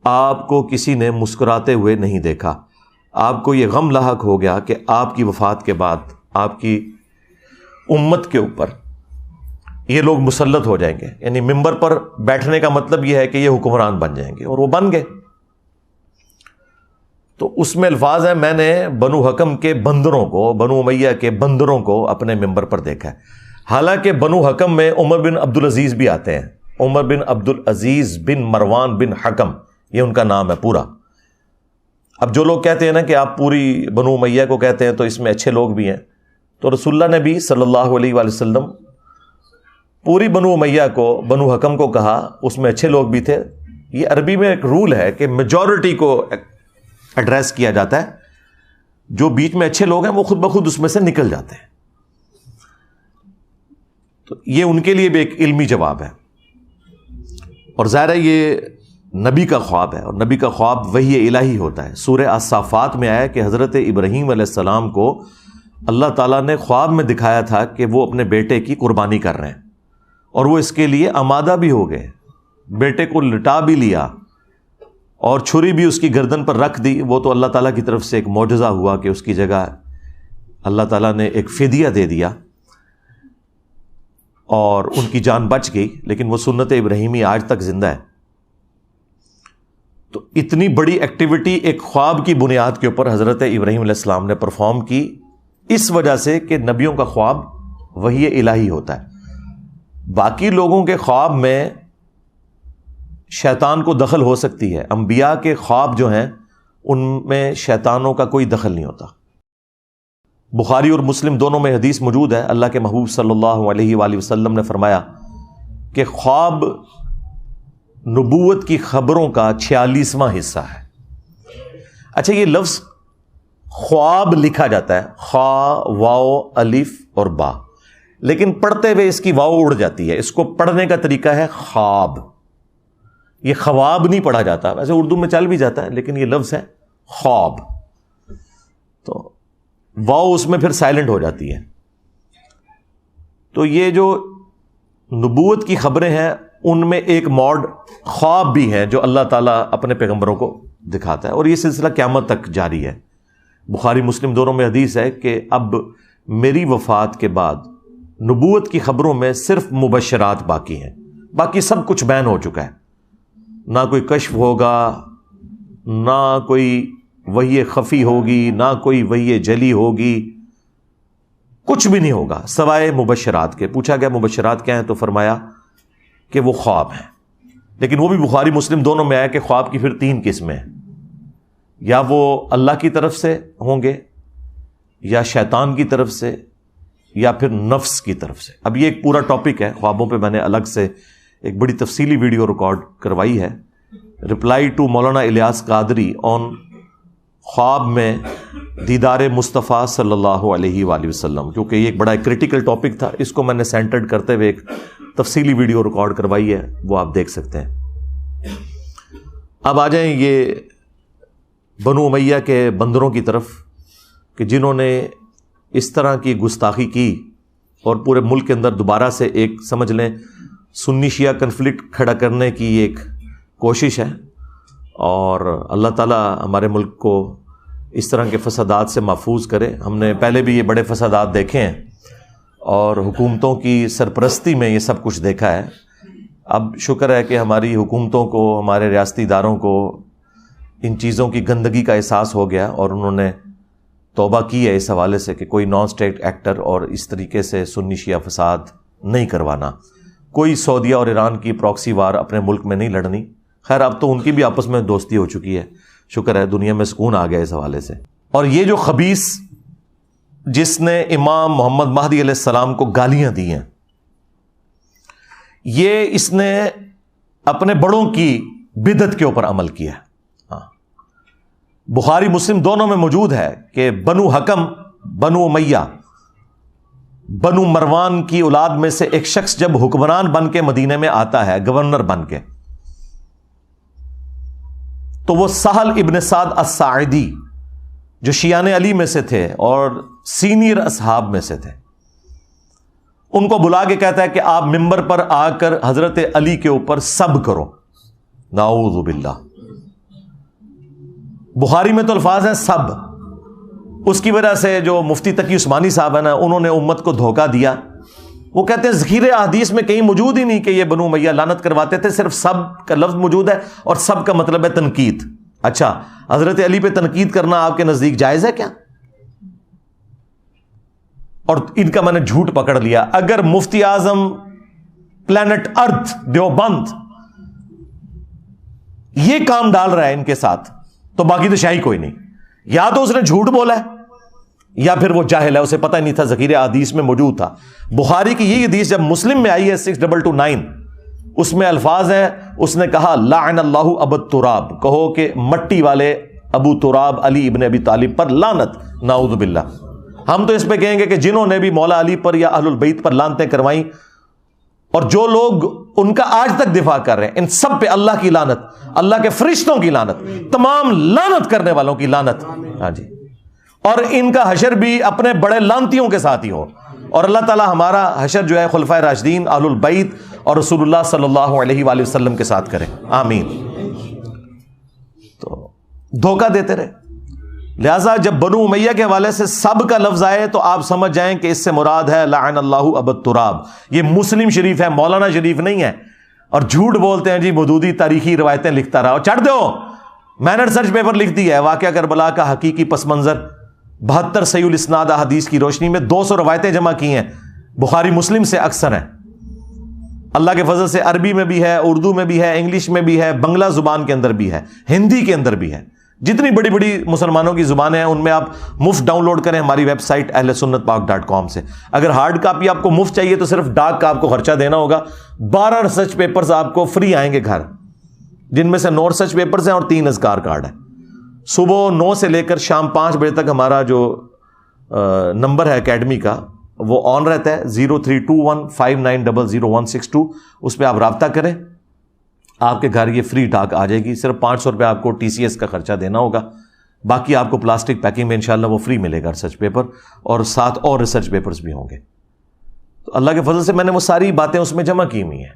آپ کو کسی نے مسکراتے ہوئے نہیں دیکھا. آپ کو یہ غم لاحق ہو گیا کہ آپ کی وفات کے بعد آپ کی امت کے اوپر یہ لوگ مسلط ہو جائیں گے. یعنی منبر پر بیٹھنے کا مطلب یہ ہے کہ یہ حکمران بن جائیں گے, اور وہ بن گئے. تو اس میں الفاظ ہیں میں نے بنو حکم کے بندروں کو, بنو امیہ کے بندروں کو اپنے منبر پر دیکھا ہے. حالانکہ بنو حکم میں عمر بن عبد العزیز بھی آتے ہیں. عمر بن عبد العزیز بن مروان بن حکم, یہ ان کا نام ہے پورا. اب جو لوگ کہتے ہیں نا کہ آپ پوری بنو امیہ کو کہتے ہیں تو اس میں اچھے لوگ بھی ہیں, تو رسول اللہ نے بھی صلی اللہ علیہ وآلہ وسلم پوری بنو امیہ کو بنو حکم کو کہا, اس میں اچھے لوگ بھی تھے. یہ عربی میں ایک رول ہے کہ میجورٹی کو ایڈریس کیا جاتا ہے, جو بیچ میں اچھے لوگ ہیں وہ خود بخود اس میں سے نکل جاتے ہیں. تو یہ ان کے لیے بھی ایک علمی جواب ہے. اور ظاہر ہے یہ نبی کا خواب ہے, اور نبی کا خواب وحی الہی ہوتا ہے. سورہ الصافات میں آیا کہ حضرت ابراہیم علیہ السلام کو اللہ تعالیٰ نے خواب میں دکھایا تھا کہ وہ اپنے بیٹے کی قربانی کر رہے ہیں, اور وہ اس کے لیے آمادہ بھی ہو گئے. بیٹے کو لٹا بھی لیا اور چھری بھی اس کی گردن پر رکھ دی. وہ تو اللہ تعالیٰ کی طرف سے ایک معجزہ ہوا کہ اس کی جگہ اللہ تعالیٰ نے ایک فدیہ دے دیا اور ان کی جان بچ گئی. لیکن وہ سنت ابراہیمی آج تک زندہ ہے. تو تو اتنی بڑی ایکٹیویٹی ایک خواب کی بنیاد کے اوپر حضرت ابراہیم علیہ السلام نے پرفارم کی، اس وجہ سے کہ نبیوں کا خواب وحی الہی ہوتا ہے۔ باقی لوگوں کے خواب میں شیطان کو دخل ہو سکتی ہے، انبیاء کے خواب جو ہیں ان میں شیطانوں کا کوئی دخل نہیں ہوتا۔ بخاری اور مسلم دونوں میں حدیث موجود ہے، اللہ کے محبوب صلی اللہ علیہ وآلہ وسلم نے فرمایا کہ خواب نبوت کی خبروں کا 46واں حصہ ہے۔ اچھا، یہ لفظ خواب لکھا جاتا ہے خا، واو، الف اور با، لیکن پڑھتے ہوئے اس کی واو اڑ جاتی ہے، اس کو پڑھنے کا طریقہ ہے خواب۔ یہ خواب نہیں پڑھا جاتا، ویسے اردو میں چل بھی جاتا ہے لیکن یہ لفظ ہے خواب، تو واو اس میں پھر سائلنٹ ہو جاتی ہے۔ تو یہ جو نبوت کی خبریں ہیں ان میں ایک موڈ خواب بھی ہے جو اللہ تعالیٰ اپنے پیغمبروں کو دکھاتا ہے، اور یہ سلسلہ قیامت تک جاری ہے۔ بخاری مسلم دونوں میں حدیث ہے کہ اب میری وفات کے بعد نبوت کی خبروں میں صرف مبشرات باقی ہیں، باقی سب کچھ بیان ہو چکا ہے، نہ کوئی کشف ہوگا، نہ کوئی وحی خفی ہوگی، نہ کوئی وحی جلی ہوگی، کچھ بھی نہیں ہوگا سوائے مبشرات کے۔ پوچھا گیا مبشرات کیا ہیں تو فرمایا کہ وہ خواب ہیں، لیکن وہ بھی بخاری مسلم دونوں میں آیا کہ خواب کی پھر 3 قسمیں ہیں، یا وہ اللہ کی طرف سے ہوں گے، یا شیطان کی طرف سے، یا پھر نفس کی طرف سے۔ اب یہ ایک پورا ٹاپک ہے، خوابوں پہ میں نے الگ سے ایک بڑی تفصیلی ویڈیو ریکارڈ کروائی ہے، رپلائی ٹو مولانا الیاس قادری آن خواب میں دیدار مصطفیٰ صلی اللہ علیہ وآلہ وسلم، کیونکہ یہ ایک بڑا کریٹیکل ٹاپک تھا، اس کو میں نے سینٹرڈ کرتے ہوئے ایک تفصیلی ویڈیو ریکارڈ کروائی ہے، وہ آپ دیکھ سکتے ہیں۔ اب آ جائیں یہ بنو امیہ کے بندروں کی طرف کہ جنہوں نے اس طرح کی گستاخی کی اور پورے ملک کے اندر دوبارہ سے ایک سمجھ لیں سنی شیعہ کنفلکٹ کھڑا کرنے کی ایک کوشش ہے، اور اللہ تعالیٰ ہمارے ملک کو اس طرح کے فسادات سے محفوظ کرے۔ ہم نے پہلے بھی یہ بڑے فسادات دیکھے ہیں اور حکومتوں کی سرپرستی میں یہ سب کچھ دیکھا ہے۔ اب شکر ہے کہ ہماری حکومتوں کو، ہمارے ریاستی اداروں کو ان چیزوں کی گندگی کا احساس ہو گیا، اور انہوں نے توبہ کی ہے اس حوالے سے کہ کوئی نان اسٹیٹ ایکٹر اور اس طریقے سے سنی شیعہ فساد نہیں کروانا، کوئی سعودیہ اور ایران کی پراکسی وار اپنے ملک میں نہیں لڑنی۔ خیر اب تو ان کی بھی آپس میں دوستی ہو چکی ہے، شکر ہے دنیا میں سکون آ گیا اس حوالے سے۔ اور یہ جو خبیث جس نے امام محمد مہدی علیہ السلام کو گالیاں دی ہیں، یہ اس نے اپنے بڑوں کی بدعت کے اوپر عمل کیا ہے۔ بخاری مسلم دونوں میں موجود ہے کہ بنو حکم، بنو امیہ، بنو مروان کی اولاد میں سے ایک شخص جب حکمران بن کے مدینے میں آتا ہے، گورنر بن کے، تو وہ سہل ابن سعد الساعدی جو شیعان علی میں سے تھے اور سینئر اصحاب میں سے تھے، ان کو بلا کے کہتا ہے کہ آپ ممبر پر آ کر حضرت علی کے اوپر سب کرو۔ نعوذ باللہ، بخاری میں تو الفاظ ہیں سب۔ اس کی وجہ سے جو مفتی تقی عثمانی صاحب ہیں نا، انہوں نے امت کو دھوکہ دیا۔ وہ کہتے ہیں ذخیرے احادیث میں کہیں موجود ہی نہیں کہ یہ بنو امیہ لعنت کرواتے تھے، صرف سب کا لفظ موجود ہے، اور سب کا مطلب ہے تنقید۔ اچھا، حضرت علی پہ تنقید کرنا آپ کے نزدیک جائز ہے کیا؟ اور ان کا میں نے جھوٹ پکڑ لیا۔ اگر مفتی اعظم پلانٹ ارتھ دیوبند یہ کام ڈال رہا ہے ان کے ساتھ، تو باقی تو شاہی کوئی نہیں۔ یا تو اس نے جھوٹ بولا ہے یا پھر وہ جاہل ہے، اسے پتہ ہی نہیں تھا، ذخیرہ حدیث میں موجود تھا۔ بخاری کی یہ حدیث جب مسلم میں آئی ہے 6229، اس میں الفاظ ہیں، اس نے کہا لعن اللہ ابو تراب، کہو کہ مٹی والے ابو تراب علی ابن ابی طالب پر لعنت، نعوذ باللہ۔ ہم تو اس پہ کہیں گے کہ جنہوں نے بھی مولا علی پر یا اہل البیت پر لعنتیں کروائیں، اور جو لوگ ان کا آج تک دفاع کر رہے ہیں، ان سب پہ اللہ کی لعنت، اللہ کے فرشتوں کی لعنت، تمام لعنت کرنے والوں کی لعنت۔ ہاں جی، اور ان کا حشر بھی اپنے بڑے لعنتیوں کے ساتھ ہی ہو، اور اللہ تعالی ہمارا حشر جو ہے خلفائے راشدین، اہل البیت اور رسول اللہ صلی اللہ علیہ وآلہ وسلم کے ساتھ کرے، آمین۔ تو دھوکہ دیتے رہے، لہذا جب بنو امیہ کے حوالے سے سب کا لفظ آئے تو آپ سمجھ جائیں کہ اس سے مراد ہے لعن اللہ ابو تراب۔ یہ مسلم شریف ہے، مولانا شریف نہیں ہے، اور جھوٹ بولتے ہیں جی مودودی تاریخی روایتیں لکھتا رہا، چڑھ دو میں نے ریسرچ پیپر لکھ دیا ہے واقعہ کربلا کا حقیقی پس منظر 72 صحیح الاسناد احادیث کی روشنی میں 200 روایتیں جمع کی ہیں، بخاری مسلم سے اکثر ہیں، اللہ کے فضل سے عربی میں بھی ہے، اردو میں بھی ہے، انگلش میں بھی ہے، بنگلہ زبان کے اندر بھی ہے، ہندی کے اندر بھی ہے، جتنی بڑی بڑی مسلمانوں کی زبانیں ہیں ان میں آپ مفت ڈاؤن لوڈ کریں ہماری ویب سائٹ ahlsunnatpak.com سے۔ اگر ہارڈ کاپی آپ کو مفت چاہیے تو صرف ڈاک کا آپ کو خرچہ دینا ہوگا۔ 12 ریسرچ پیپرز آپ کو فری آئیں گے گھر، جن میں سے 9 ریسرچ پیپرز ہیں اور 3 اذکار کارڈ ہیں۔ صبح 9 سے لے کر شام 5 بجے تک ہمارا جو نمبر ہے اکیڈمی کا وہ آن رہتا ہے، 032159000162، اس پہ آپ رابطہ کریں، آپ کے گھر یہ فری ڈاک آ جائے گی۔ صرف 500 روپے آپ کو TCS کا خرچہ دینا ہوگا، باقی آپ کو پلاسٹک پیکنگ میں انشاءاللہ وہ فری ملے گا ریسرچ پیپر، اور ساتھ اور ریسرچ پیپرز بھی ہوں گے۔ تو اللہ کے فضل سے میں نے وہ ساری باتیں اس میں جمع کی ہوئی ہیں۔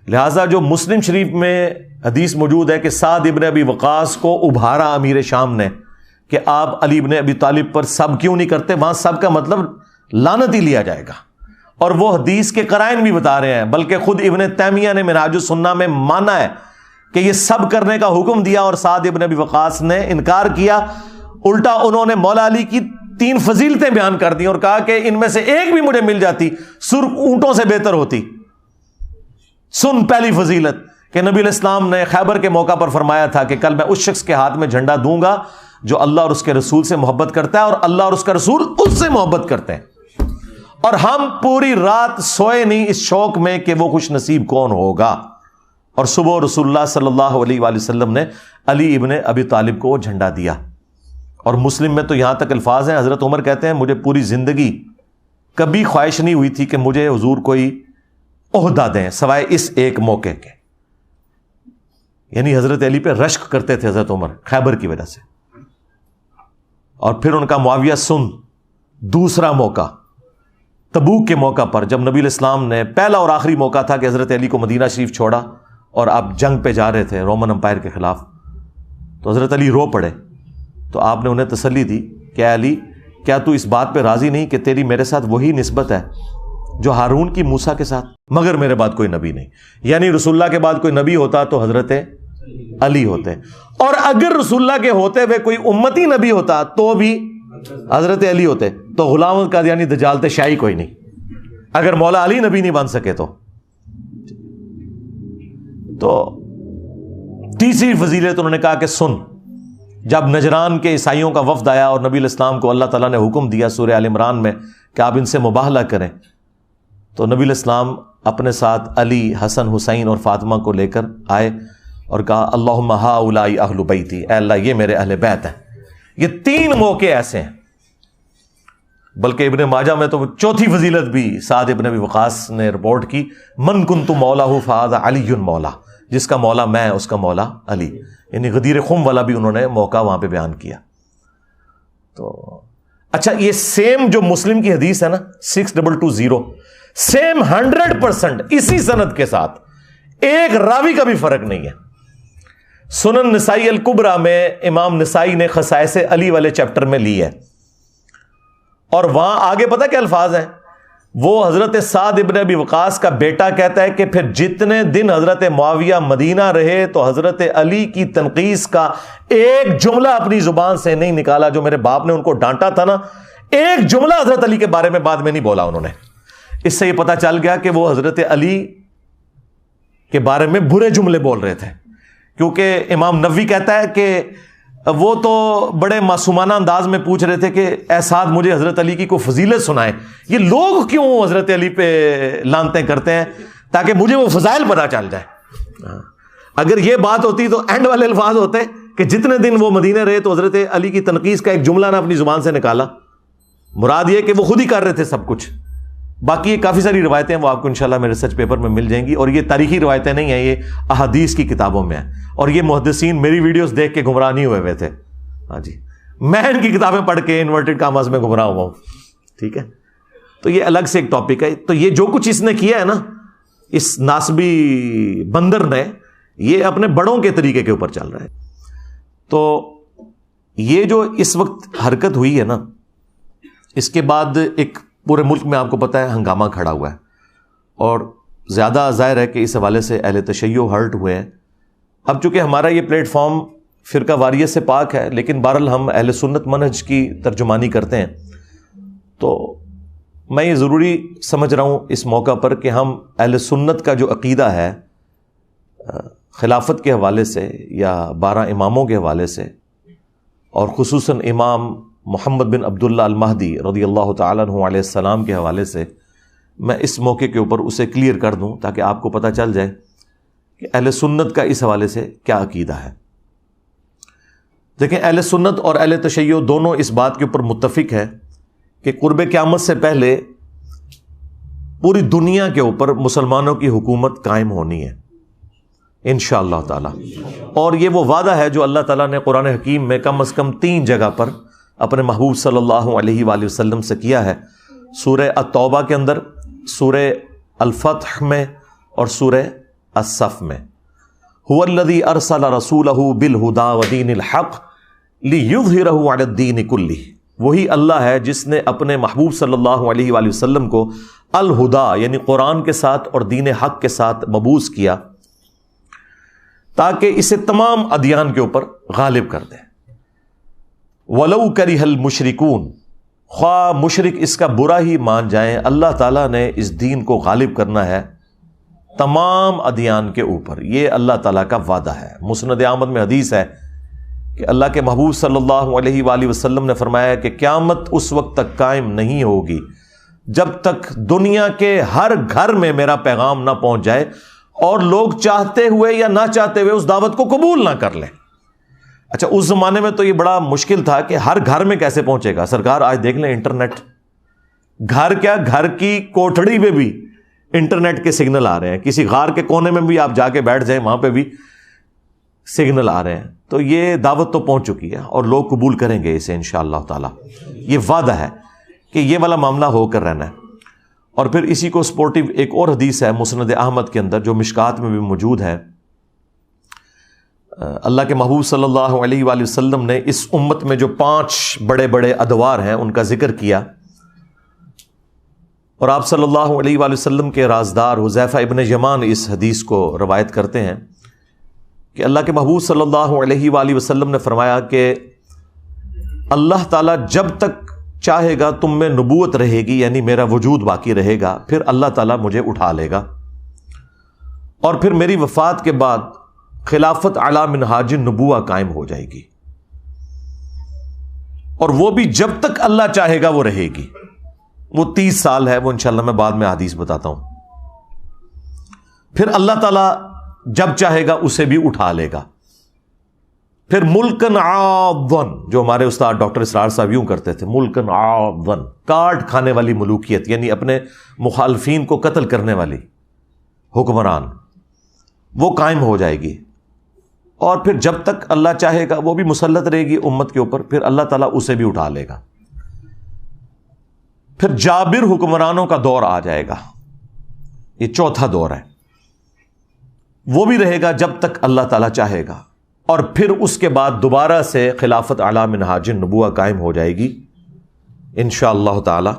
لہٰذا جو مسلم شریف میں حدیث موجود ہے کہ سعد ابن ابی وقاص کو ابھارا امیر شام نے کہ آپ علی ابن ابی طالب پر سب کیوں نہیں کرتے، وہاں سب کا مطلب لعنت ہی لیا جائے گا، اور وہ حدیث کے قرائن بھی بتا رہے ہیں، بلکہ خود ابن تیمیہ نے منہاج السنہ میں مانا ہے کہ یہ سب کرنے کا حکم دیا اور سعد ابن ابی وقاص نے انکار کیا۔ الٹا انہوں نے مولا علی کی 3 فضیلتیں بیان کر دی اور کہا کہ ان میں سے ایک بھی مجھے مل جاتی سرخ اونٹوں سے بہتر ہوتی۔ سن پہلی فضیلت کہ نبی علیہ السلام نے خیبر کے موقع پر فرمایا تھا کہ کل میں اس شخص کے ہاتھ میں جھنڈا دوں گا جو اللہ اور اس کے رسول سے محبت کرتا ہے اور اللہ اور اس کا رسول اس سے محبت کرتے ہیں، اور ہم پوری رات سوئے نہیں اس شوق میں کہ وہ خوش نصیب کون ہوگا۔ اور صبح رسول اللہ صلی اللہ علیہ وآلہ وسلم نے علی ابن ابی طالب کو وہ جھنڈا دیا۔ اور مسلم میں تو یہاں تک الفاظ ہیں، حضرت عمر کہتے ہیں مجھے پوری زندگی کبھی خواہش نہیں ہوئی تھی کہ مجھے حضور کوئی عہدہ دیں سوائے اس ایک موقع کے، یعنی حضرت علی پہ رشک کرتے تھے حضرت عمر خیبر کی وجہ سے۔ اور پھر ان کا معاویہ سن دوسرا موقع تبوک کے موقع پر، جب نبی علیہ السلام نے پہلا اور آخری موقع تھا کہ حضرت علی کو مدینہ شریف چھوڑا اور آپ جنگ پہ جا رہے تھے رومن امپائر کے خلاف، تو حضرت علی رو پڑے، تو آپ نے انہیں تسلی دی کہ علی کیا تو اس بات پہ راضی نہیں کہ تیری میرے ساتھ وہی نسبت ہے جو ہارون کی موسیٰ کے ساتھ، مگر میرے بعد کوئی نبی نہیں۔ یعنی رسول اللہ کے بعد کوئی نبی ہوتا تو حضرت علی ہوتے، اور اگر رسول اللہ کے ہوتے ہوئے کوئی امتی نبی ہوتا تو بھی حضرت علی ہوتے، تو غلام قادیانی دجال شاہی کوئی نہیں، اگر مولا علی نبی نہیں بن سکے تو تیسری فضیلت انہوں نے کہا کہ سن، جب نجران کے عیسائیوں کا وفد آیا اور نبی علیہ السلام کو اللہ تعالیٰ نے حکم دیا سورہ آل عمران میں کہ آپ ان سے مباہلہ کریں، تو نبی علیہ السلام اپنے ساتھ علی، حسن، حسین اور فاطمہ کو لے کر آئے اور کہا اللہم ہؤلاء اہل بیتی، اے اللہ یہ میرے اہل بیت ہیں۔ یہ 3 موقع ایسے ہیں، بلکہ ابن ماجہ میں تو چوتھی فضیلت بھی سعد ابن ابی وقاص نے رپورٹ کی، من کنت مولاہ فہذا علی مولا، جس کا مولا میں اس کا مولا علی، یعنی غدیر خم والا بھی انہوں نے موقع وہاں پہ بیان کیا۔ تو اچھا، یہ سیم جو مسلم کی حدیث ہے نا 6220، سیم 100% اسی سند کے ساتھ، ایک راوی کا بھی فرق نہیں ہے۔ سنن نسائی الکبریٰ میں امام نسائی نے خصائص علی والے چیپٹر میں لی ہے، اور وہاں آگے پتہ کیا الفاظ ہیں، وہ حضرت سعد ابن ابی وقاص کا بیٹا کہتا ہے کہ پھر جتنے دن حضرت معاویہ مدینہ رہے تو حضرت علی کی تنقیص کا ایک جملہ اپنی زبان سے نہیں نکالا، جو میرے باپ نے ان کو ڈانٹا تھا نا، ایک جملہ حضرت علی کے بارے میں بعد میں نہیں بولا انہوں نے۔ اس سے یہ پتہ چل گیا کہ وہ حضرت علی کے بارے میں برے جملے بول رہے تھے، کیونکہ امام نووی کہتا ہے کہ وہ تو بڑے معصومانہ انداز میں پوچھ رہے تھے کہ اے سعد مجھے حضرت علی کی کوئی فضیلت سنائے، یہ لوگ کیوں حضرت علی پہ لانتیں کرتے ہیں، تاکہ مجھے وہ فضائل پتہ چل جائے۔ اگر یہ بات ہوتی تو اینڈ والے الفاظ ہوتے کہ جتنے دن وہ مدینے رہے تو حضرت علی کی تنقیص کا ایک جملہ نہ اپنی زبان سے نکالا، مراد یہ کہ وہ خود ہی کر رہے تھے سب کچھ۔ باقی یہ کافی ساری روایتیں وہ آپ کو انشاءاللہ میرے ریسرچ پیپر میں مل جائیں گی، اور یہ تاریخی روایتیں نہیں ہیں، یہ احادیث کی کتابوں میں ہیں، اور یہ محدثین میری ویڈیوز دیکھ کے گمراہ نہیں ہوئے تھے، ہاں جی، میں ان کی کتابیں پڑھ کے انورٹڈ کاماز میں گمراہ ہوا ہوں، ٹھیک ہے۔ تو یہ الگ سے ایک ٹاپک ہے۔ تو یہ جو کچھ اس نے کیا ہے نا، اس ناسبی بندر نے، یہ اپنے بڑوں کے طریقے کے اوپر چل رہا ہے۔ تو یہ جو اس وقت حرکت ہوئی ہے نا، اس کے بعد ایک پورے ملک میں آپ کو پتہ ہے ہنگامہ کھڑا ہوا ہے، اور زیادہ ظاہر ہے کہ اس حوالے سے اہل تشیع ہرٹ ہوئے ہیں۔ اب چونکہ ہمارا یہ پلیٹ فارم فرقہ واریت سے پاک ہے، لیکن بہرحال ہم اہل سنت منہج کی ترجمانی کرتے ہیں، تو میں یہ ضروری سمجھ رہا ہوں اس موقع پر کہ ہم اہل سنت کا جو عقیدہ ہے خلافت کے حوالے سے یا 12 اماموں کے حوالے سے، اور خصوصاً امام محمد بن عبداللہ المہدی رضی اللہ تعالیٰ عنہ علیہ السلام کے حوالے سے میں اس موقع کے اوپر اسے کلیئر کر دوں تاکہ آپ کو پتہ چل جائے کہ اہل سنت کا اس حوالے سے کیا عقیدہ ہے۔ دیکھیں، اہل سنت اور اہل تشیع دونوں اس بات کے اوپر متفق ہے کہ قرب قیامت سے پہلے پوری دنیا کے اوپر مسلمانوں کی حکومت قائم ہونی ہے انشاءاللہ تعالی، اور یہ وہ وعدہ ہے جو اللہ تعالیٰ نے قرآن حکیم میں کم از کم 3 جگہ پر اپنے محبوب صلی اللہ علیہ وآلہ وسلم سے کیا ہے، سورہ التوبہ کے اندر، سورہ الفتح میں، اور سورہ الصف میں۔ هو الذی ارسل رسولہ بالہدی ودین الحق لیظہرہ علی الدین کلہ، وہی اللہ ہے جس نے اپنے محبوب صلی اللہ علیہ وآلہ وسلم کو الہدا یعنی قرآن کے ساتھ اور دین حق کے ساتھ مبعوث کیا تاکہ اسے تمام ادیان کے اوپر غالب کر دے۔ وَلَوْ كَرِهَ الْمُشْرِكُونَ، خواہ مشرک اس کا برا ہی مان جائیں، اللہ تعالیٰ نے اس دین کو غالب کرنا ہے تمام ادیان کے اوپر، یہ اللہ تعالیٰ کا وعدہ ہے۔ مسند احمد میں حدیث ہے کہ اللہ کے محبوب صلی اللہ علیہ وآلہ وسلم نے فرمایا کہ قیامت اس وقت تک قائم نہیں ہوگی جب تک دنیا کے ہر گھر میں میرا پیغام نہ پہنچ جائے اور لوگ چاہتے ہوئے یا نہ چاہتے ہوئے اس دعوت کو قبول نہ کر لیں۔ اچھا، اس زمانے میں تو یہ بڑا مشکل تھا کہ ہر گھر میں کیسے پہنچے گا۔ سرکار آج دیکھ لیں، انٹرنیٹ، گھر کیا، گھر کی کوٹھڑی میں بھی انٹرنیٹ کے سگنل آ رہے ہیں، کسی غار کے کونے میں بھی آپ جا کے بیٹھ جائیں وہاں پہ بھی سگنل آ رہے ہیں، تو یہ دعوت تو پہنچ چکی ہے اور لوگ قبول کریں گے اسے انشاءاللہ تعالی۔ یہ وعدہ ہے کہ یہ والا معاملہ ہو کر رہنا ہے۔ اور پھر اسی کو سپورٹیو ایک اور حدیث ہے مسند احمد کے اندر جو مشکات میں بھی موجود ہے، اللہ کے محبوب صلی اللہ علیہ وآلہ وسلم نے اس امت میں جو 5 بڑے بڑے ادوار ہیں ان کا ذکر کیا، اور آپ صلی اللہ علیہ وآلہ وسلم کے رازدار حذیفہ ابن یمان اس حدیث کو روایت کرتے ہیں کہ اللہ کے محبوب صلی اللہ علیہ وآلہ وسلم نے فرمایا کہ اللہ تعالیٰ جب تک چاہے گا تم میں نبوت رہے گی، یعنی میرا وجود باقی رہے گا، پھر اللہ تعالیٰ مجھے اٹھا لے گا، اور پھر میری وفات کے بعد خلافت علی منہاج النبوہ قائم ہو جائے گی، اور وہ بھی جب تک اللہ چاہے گا وہ رہے گی۔ وہ 30 سال ہے، وہ انشاءاللہ میں بعد میں حدیث بتاتا ہوں۔ پھر اللہ تعالیٰ جب چاہے گا اسے بھی اٹھا لے گا۔ پھر ملکن عاضن، جو ہمارے استاد ڈاکٹر اسرار صاحب یوں کرتے تھے، ملکن عاضن، کاٹ کھانے والی ملوکیت، یعنی اپنے مخالفین کو قتل کرنے والی حکمران، وہ قائم ہو جائے گی، اور پھر جب تک اللہ چاہے گا وہ بھی مسلط رہے گی امت کے اوپر، پھر اللہ تعالیٰ اسے بھی اٹھا لے گا۔ پھر جابر حکمرانوں کا دور آ جائے گا، یہ 4تھا دور ہے، وہ بھی رہے گا جب تک اللہ تعالیٰ چاہے گا، اور پھر اس کے بعد دوبارہ سے خلافت علی منہاج النبوہ قائم ہو جائے گی انشاءاللہ تعالی۔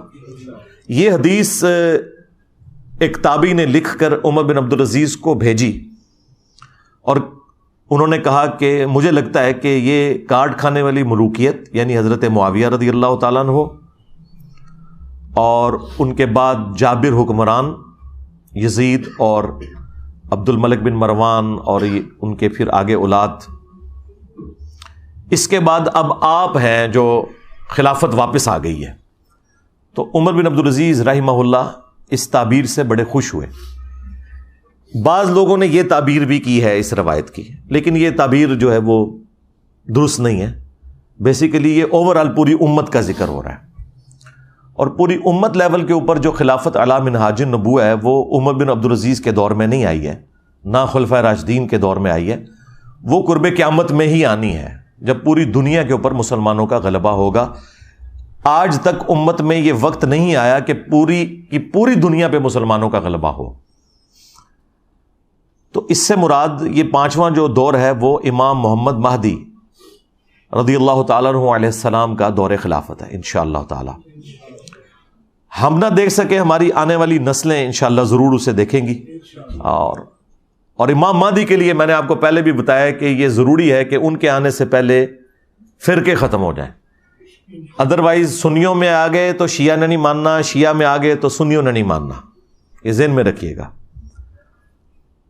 یہ حدیث ایک تابعی نے لکھ کر عمر بن عبدالعزیز کو بھیجی، اور انہوں نے کہا کہ مجھے لگتا ہے کہ یہ کاٹ کھانے والی ملوکیت یعنی حضرت معاویہ رضی اللہ تعالیٰ عنہ اور ان کے بعد جابر حکمران، یزید اور عبد الملک بن مروان اور ان کے پھر آگے اولاد، اس کے بعد اب آپ ہیں جو خلافت واپس آ گئی ہے۔ تو عمر بن عبدالعزیز رحمہ اللہ اس تعبیر سے بڑے خوش ہوئے۔ بعض لوگوں نے یہ تعبیر بھی کی ہے اس روایت کی، لیکن یہ تعبیر جو ہے وہ درست نہیں ہے۔ بیسیکلی یہ اوورآل پوری امت کا ذکر ہو رہا ہے، اور پوری امت لیول کے اوپر جو خلافت علی منہاج النبوہ ہے وہ عمر بن عبدالعزیز کے دور میں نہیں آئی ہے، نہ خلفائے راشدین کے دور میں آئی ہے، وہ قرب قیامت میں ہی آنی ہے جب پوری دنیا کے اوپر مسلمانوں کا غلبہ ہوگا۔ آج تک امت میں یہ وقت نہیں آیا کہ پوری دنیا پہ مسلمانوں کا غلبہ ہو۔ تو اس سے مراد یہ 5واں جو دور ہے وہ امام محمد مہدی رضی اللہ تعالیٰ عنہ علیہ السلام کا دور خلافت ہے انشاءاللہ تعالی۔ ہم نہ دیکھ سکے، ہماری آنے والی نسلیں انشاءاللہ ضرور اسے دیکھیں گی، اور اور امام مہدی کے لیے میں نے آپ کو پہلے بھی بتایا کہ یہ ضروری ہے کہ ان کے آنے سے پہلے فرقے ختم ہو جائیں. ادروائز سنیوں میں آ گئے تو شیعہ نے نہیں ماننا، شیعہ میں آ گئے تو سنیوں نے نہیں ماننا. یہ ذہن میں رکھیے گا.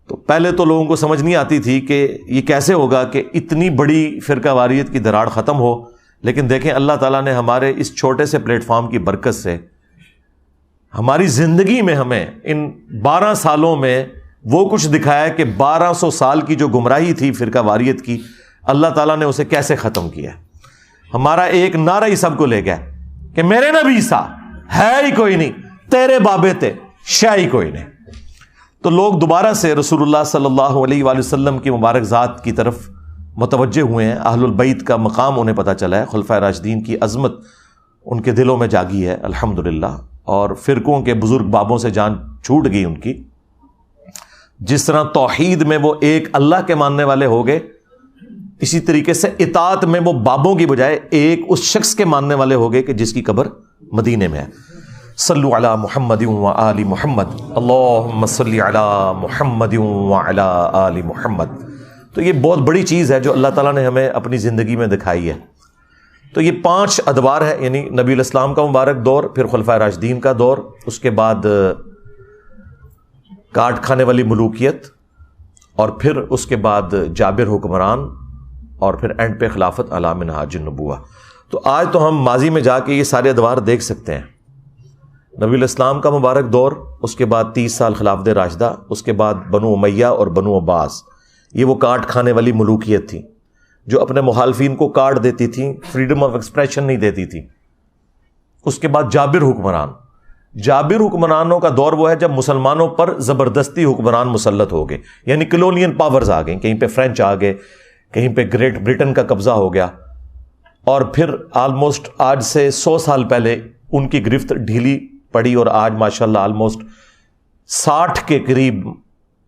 تو پہلے تو لوگوں کو سمجھ نہیں آتی تھی کہ یہ کیسے ہوگا کہ اتنی بڑی فرقہ واریت کی دراڑ ختم ہو. لیکن دیکھیں اللہ تعالیٰ نے ہمارے اس چھوٹے سے پلیٹ فارم کی برکت سے ہماری زندگی میں ہمیں ان 12 سالوں میں وہ کچھ دکھایا کہ 1200 سال کی جو گمراہی تھی فرقہ واریت کی، اللہ تعالیٰ نے اسے کیسے ختم کیا. ہمارا ایک نعرہ ہی سب کو لے گیا کہ میرے نبی سا ہے ہی کوئی نہیں، تیرے بابے تے شاہ ہی کوئی نہیں. تو لوگ دوبارہ سے رسول اللہ صلی اللہ علیہ وآلہ وسلم کی مبارک ذات کی طرف متوجہ ہوئے ہیں. اہل البیت کا مقام انہیں پتہ چلا ہے، خلفائے راشدین کی عظمت ان کے دلوں میں جاگی ہے الحمدللہ. اور فرقوں کے بزرگ بابوں سے جان چھوٹ گئی ان کی. جس طرح توحید میں وہ ایک اللہ کے ماننے والے ہو گئے، اسی طریقے سے اطاعت میں وہ بابوں کی بجائے ایک اس شخص کے ماننے والے ہو گئے کہ جس کی قبر مدینے میں ہے. صلو علی محمد و آل محمد، اللہم صلی علی محمد و علی آل محمد. تو یہ بہت بڑی چیز ہے جو اللہ تعالیٰ نے ہمیں اپنی زندگی میں دکھائی ہے. تو یہ 5 ادوار ہے، یعنی نبی علیہ السلام کا مبارک دور، پھر خلفائے راشدین کا دور، اس کے بعد کاٹ کھانے والی ملوکیت، اور پھر اس کے بعد جابر حکمران، اور پھر اینڈ پہ خلافت علی منہاج النبوہ. تو آج تو ہم ماضی میں جا کے یہ سارے ادوار دیکھ سکتے ہیں. نبی علیہ السلام کا مبارک دور، اس کے بعد 30 سال خلافت راشدہ، اس کے بعد بنو امیہ اور بنو عباس. یہ وہ کاٹ کھانے والی ملوکیت تھی جو اپنے مخالفین کو کاٹ دیتی تھی، فریڈم آف ایکسپریشن نہیں دیتی تھی. اس کے بعد جابر حکمران. جابر حکمرانوں کا دور وہ ہے جب مسلمانوں پر زبردستی حکمران مسلط ہو گئے، یعنی کلونین پاورز آ گئیں، کہیں پہ فرینچ آ گئے، کہیں پہ گریٹ برٹن کا قبضہ ہو گیا. اور پھر آلموسٹ آج سے 100 سال پہلے ان کی گرفت ڈھیلی پڑی، اور آج ماشاءاللہ آلموسٹ 60 کے قریب